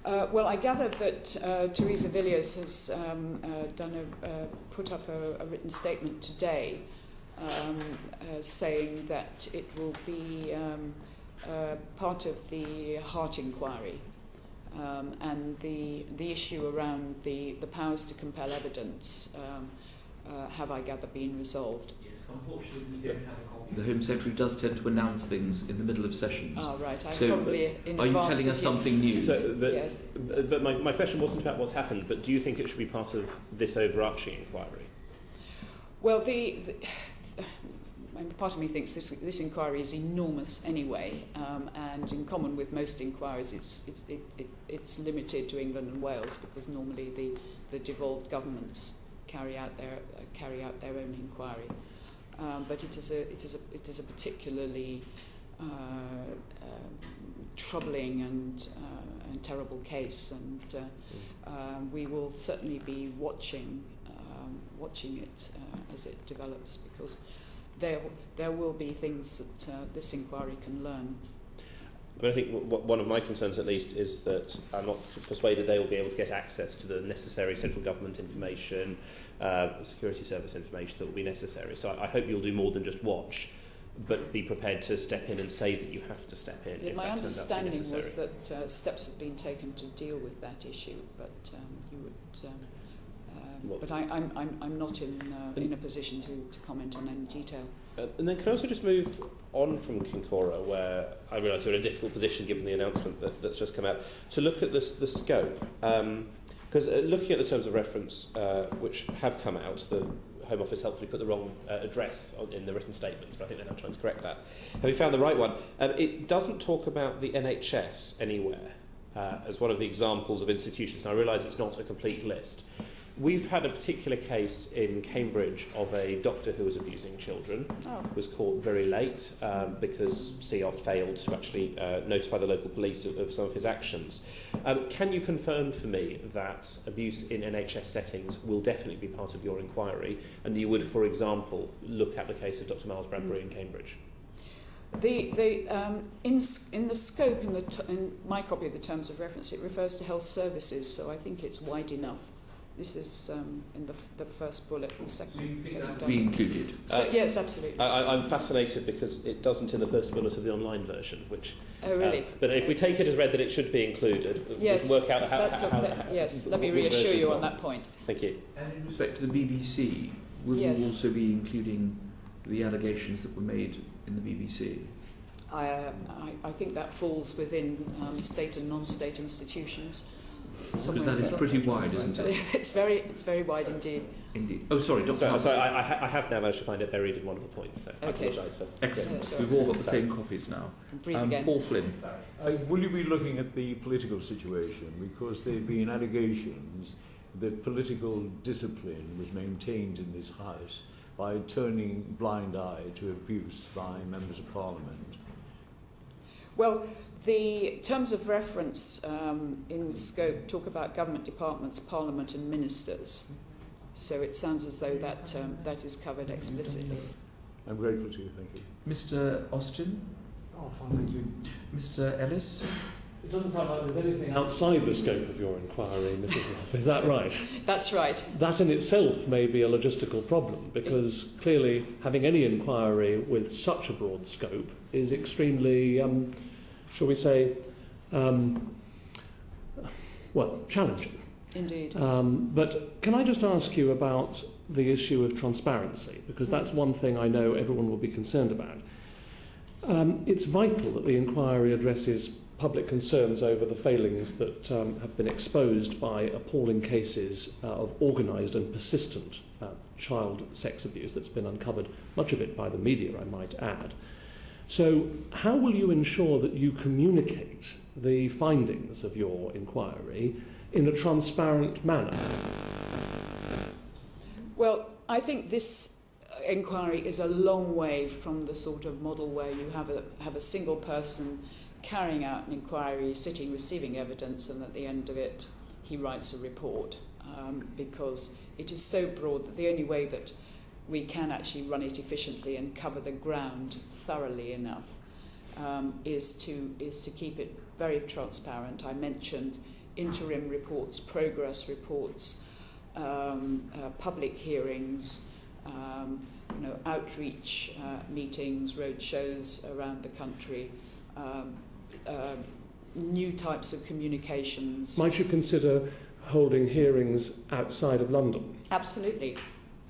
Well, I gather that Teresa Villiers has put up a written statement today saying that it will be part of the Hart inquiry. And the issue around the powers to compel evidence have, I gather, been resolved. Yes, unfortunately we don't have a copy. The Home Secretary does tend to announce things in the middle of sessions. Oh, right. Are you telling us something new? Yes. But my question wasn't about what's happened, but do you think it should be part of this overarching inquiry? Well, part of me thinks this inquiry is enormous anyway, and in common with most inquiries, it's limited to England and Wales because normally the devolved governments carry out their own inquiry. But it is a particularly troubling and terrible case, and we will certainly be watching it as it develops, because there will be things that this inquiry can learn. But I think one of my concerns, at least, is that I'm not persuaded they will be able to get access to the necessary central government information, security service information that will be necessary. So I hope you'll do more than just watch, but be prepared to step in and say that you have to step in. Yeah, my understanding was that steps have been taken to deal with that issue, but you would. But I'm not in a position to comment on any detail. And then can I also just move on from Kincora, where I realise you're in a difficult position given the announcement that's just come out, to look at the scope. Because looking at the terms of reference which have come out, the Home Office helpfully put the wrong address in the written statements, but I think they're now trying to correct that. Have you found the right one? It doesn't talk about the NHS anywhere as one of the examples of institutions. Now, I realise it's not a complete list. We've had a particular case in Cambridge of a doctor who was abusing children, was caught very late because Oct failed to actually notify the local police of some of his actions. Can you confirm for me that abuse in NHS settings will definitely be part of your inquiry, and that you would, for example, look at the case of Dr Miles Bradbury in Cambridge? In the scope, in my copy of the terms of reference, it refers to health services, so I think it's wide enough. This is in the first bullet, the second. So you think second that would down. be included? So, yes, absolutely. I'm fascinated because it doesn't in the first bullet of the online version, which... Oh, really? But if we take it as read that it should be included, yes, we can work out how... yes, let me reassure you on that point. Thank you. And in respect to the BBC, will you also be including the allegations that were made in the BBC? I think that falls within state and non-state institutions. Because that is pretty wide, isn't it? It's very wide indeed. Indeed. Oh, sorry, Dr. So I have now managed to find it buried in one of the points, so I apologise for... Excellent. Yeah, we've all got the same copies now. Breathe again. Paul Flynn. Will you be looking at the political situation? Because there have been allegations that political discipline was maintained in this House by turning a blind eye to abuse by members of Parliament. Well, the terms of reference in the scope talk about government departments, Parliament and ministers. So it sounds as though that is covered explicitly. I'm grateful to you, thank you. Mr. Austin? Oh, fine, thank you. Mr. Ellis? It doesn't sound like there's anything outside the scope of your inquiry, Mrs. Woolf. Is that right? That's right. That in itself may be a logistical problem, because clearly having any inquiry with such a broad scope is extremely, shall we say, challenging. Indeed. But can I just ask you about the issue of transparency, because that's one thing I know everyone will be concerned about. It's vital that the inquiry addresses public concerns over the failings that have been exposed by appalling cases of organised and persistent child sex abuse that's been uncovered, much of it by the media, I might add. So how will you ensure that you communicate the findings of your inquiry in a transparent manner? Well, I think this inquiry is a long way from the sort of model where you have a single person carrying out an inquiry, sitting, receiving evidence, and at the end of it he writes a report, because it is so broad that the only way that we can actually run it efficiently and cover the ground thoroughly enough is to keep it very transparent. I mentioned interim reports, progress reports, public hearings, outreach meetings, road shows around the country, new types of communications. Might you consider holding hearings outside of London? Absolutely.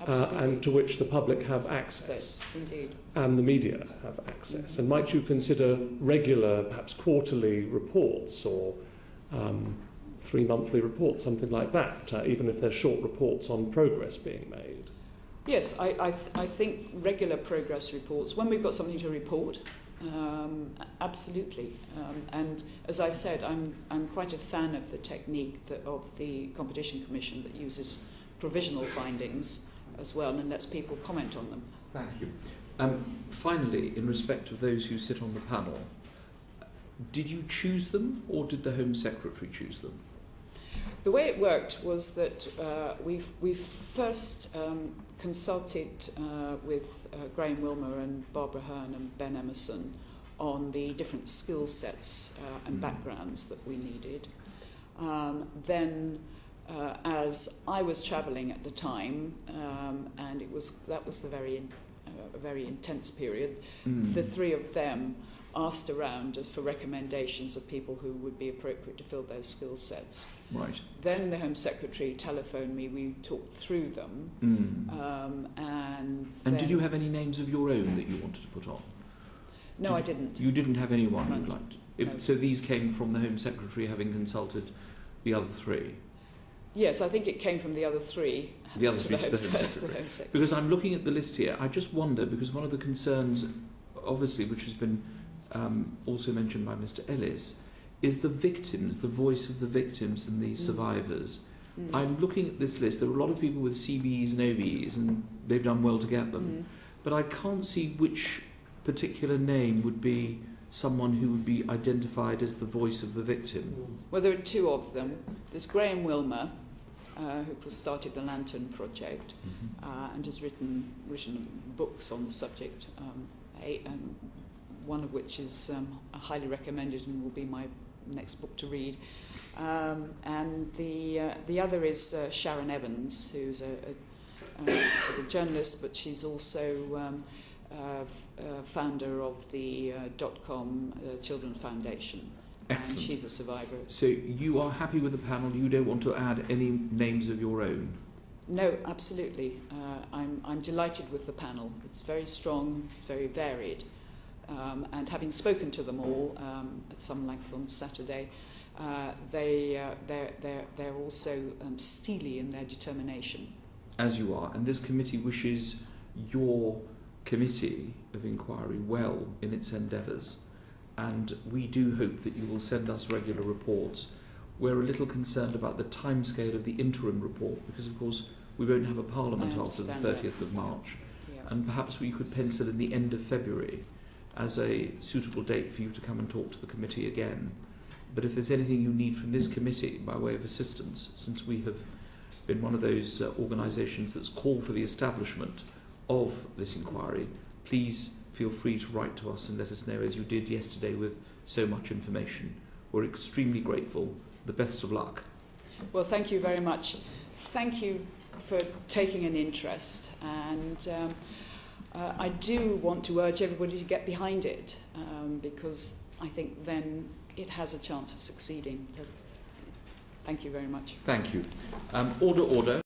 And to which the public have access. Yes, indeed. And the media have access. And might you consider regular, perhaps quarterly reports or 3-monthly reports, something like that, even if they're short reports on progress being made? Yes, I think regular progress reports, when we've got something to report, absolutely. And as I said, I'm quite a fan of the technique of the Competition Commission that uses provisional findings as well and lets people comment on them. Thank you. Finally, in respect of those who sit on the panel, did you choose them or did the Home Secretary choose them? The way it worked was that we first consulted with Graham Wilmer and Barbara Hearn and Ben Emerson on the different skill sets and backgrounds that we needed. Then, as I was travelling at the time, and that was the very intense period, the three of them asked around for recommendations of people who would be appropriate to fill those skill sets. Right. Then the Home Secretary telephoned me, we talked through them. And did you have any names of your own that you wanted to put on? No, I didn't. You didn't have anyone Right. you liked? No. So these came from the Home Secretary having consulted the other three? Yes, I think it came from the other three. The other three to the Home Secretary. Because I'm looking at the list here, I just wonder, because one of the concerns, obviously, which has been also mentioned by Mr. Ellis, is the victims, the voice of the victims and the survivors. I'm looking at this list. There are a lot of people with CBs and OBs, and they've done well to get them. But I can't see which particular name would be someone who would be identified as the voice of the victim. Well, there are two of them. There's Graham Wilmer, who started the Lantern Project and has written books on the subject, one of which is highly recommended and will be my next book to read. And the other is Sharon Evans, who's she's a journalist, but she's also founder of the .com Children Foundation. Excellent. And she's a survivor. So you are happy with the panel? You don't want to add any names of your own? No, absolutely. I'm delighted with the panel. It's very strong, it's very varied. And having spoken to them all at some length on Saturday, they're also steely in their determination. As you are, and this committee wishes your committee of inquiry well in its endeavours, and we do hope that you will send us regular reports. We're a little concerned about the timescale of the interim report, because of course we won't have a parliament after the 30th of March, and perhaps we could pencil in the end of February as a suitable date for you to come and talk to the committee again. But if there's anything you need from this committee by way of assistance, since we have been one of those organisations that's called for the establishment of this inquiry, please feel free to write to us and let us know, as you did yesterday with so much information. We're extremely grateful. The best of luck. Well, thank you very much. Thank you for taking an interest, and I do want to urge everybody to get behind it, because I think then it has a chance of succeeding. Thank you very much. Thank you. Order, order.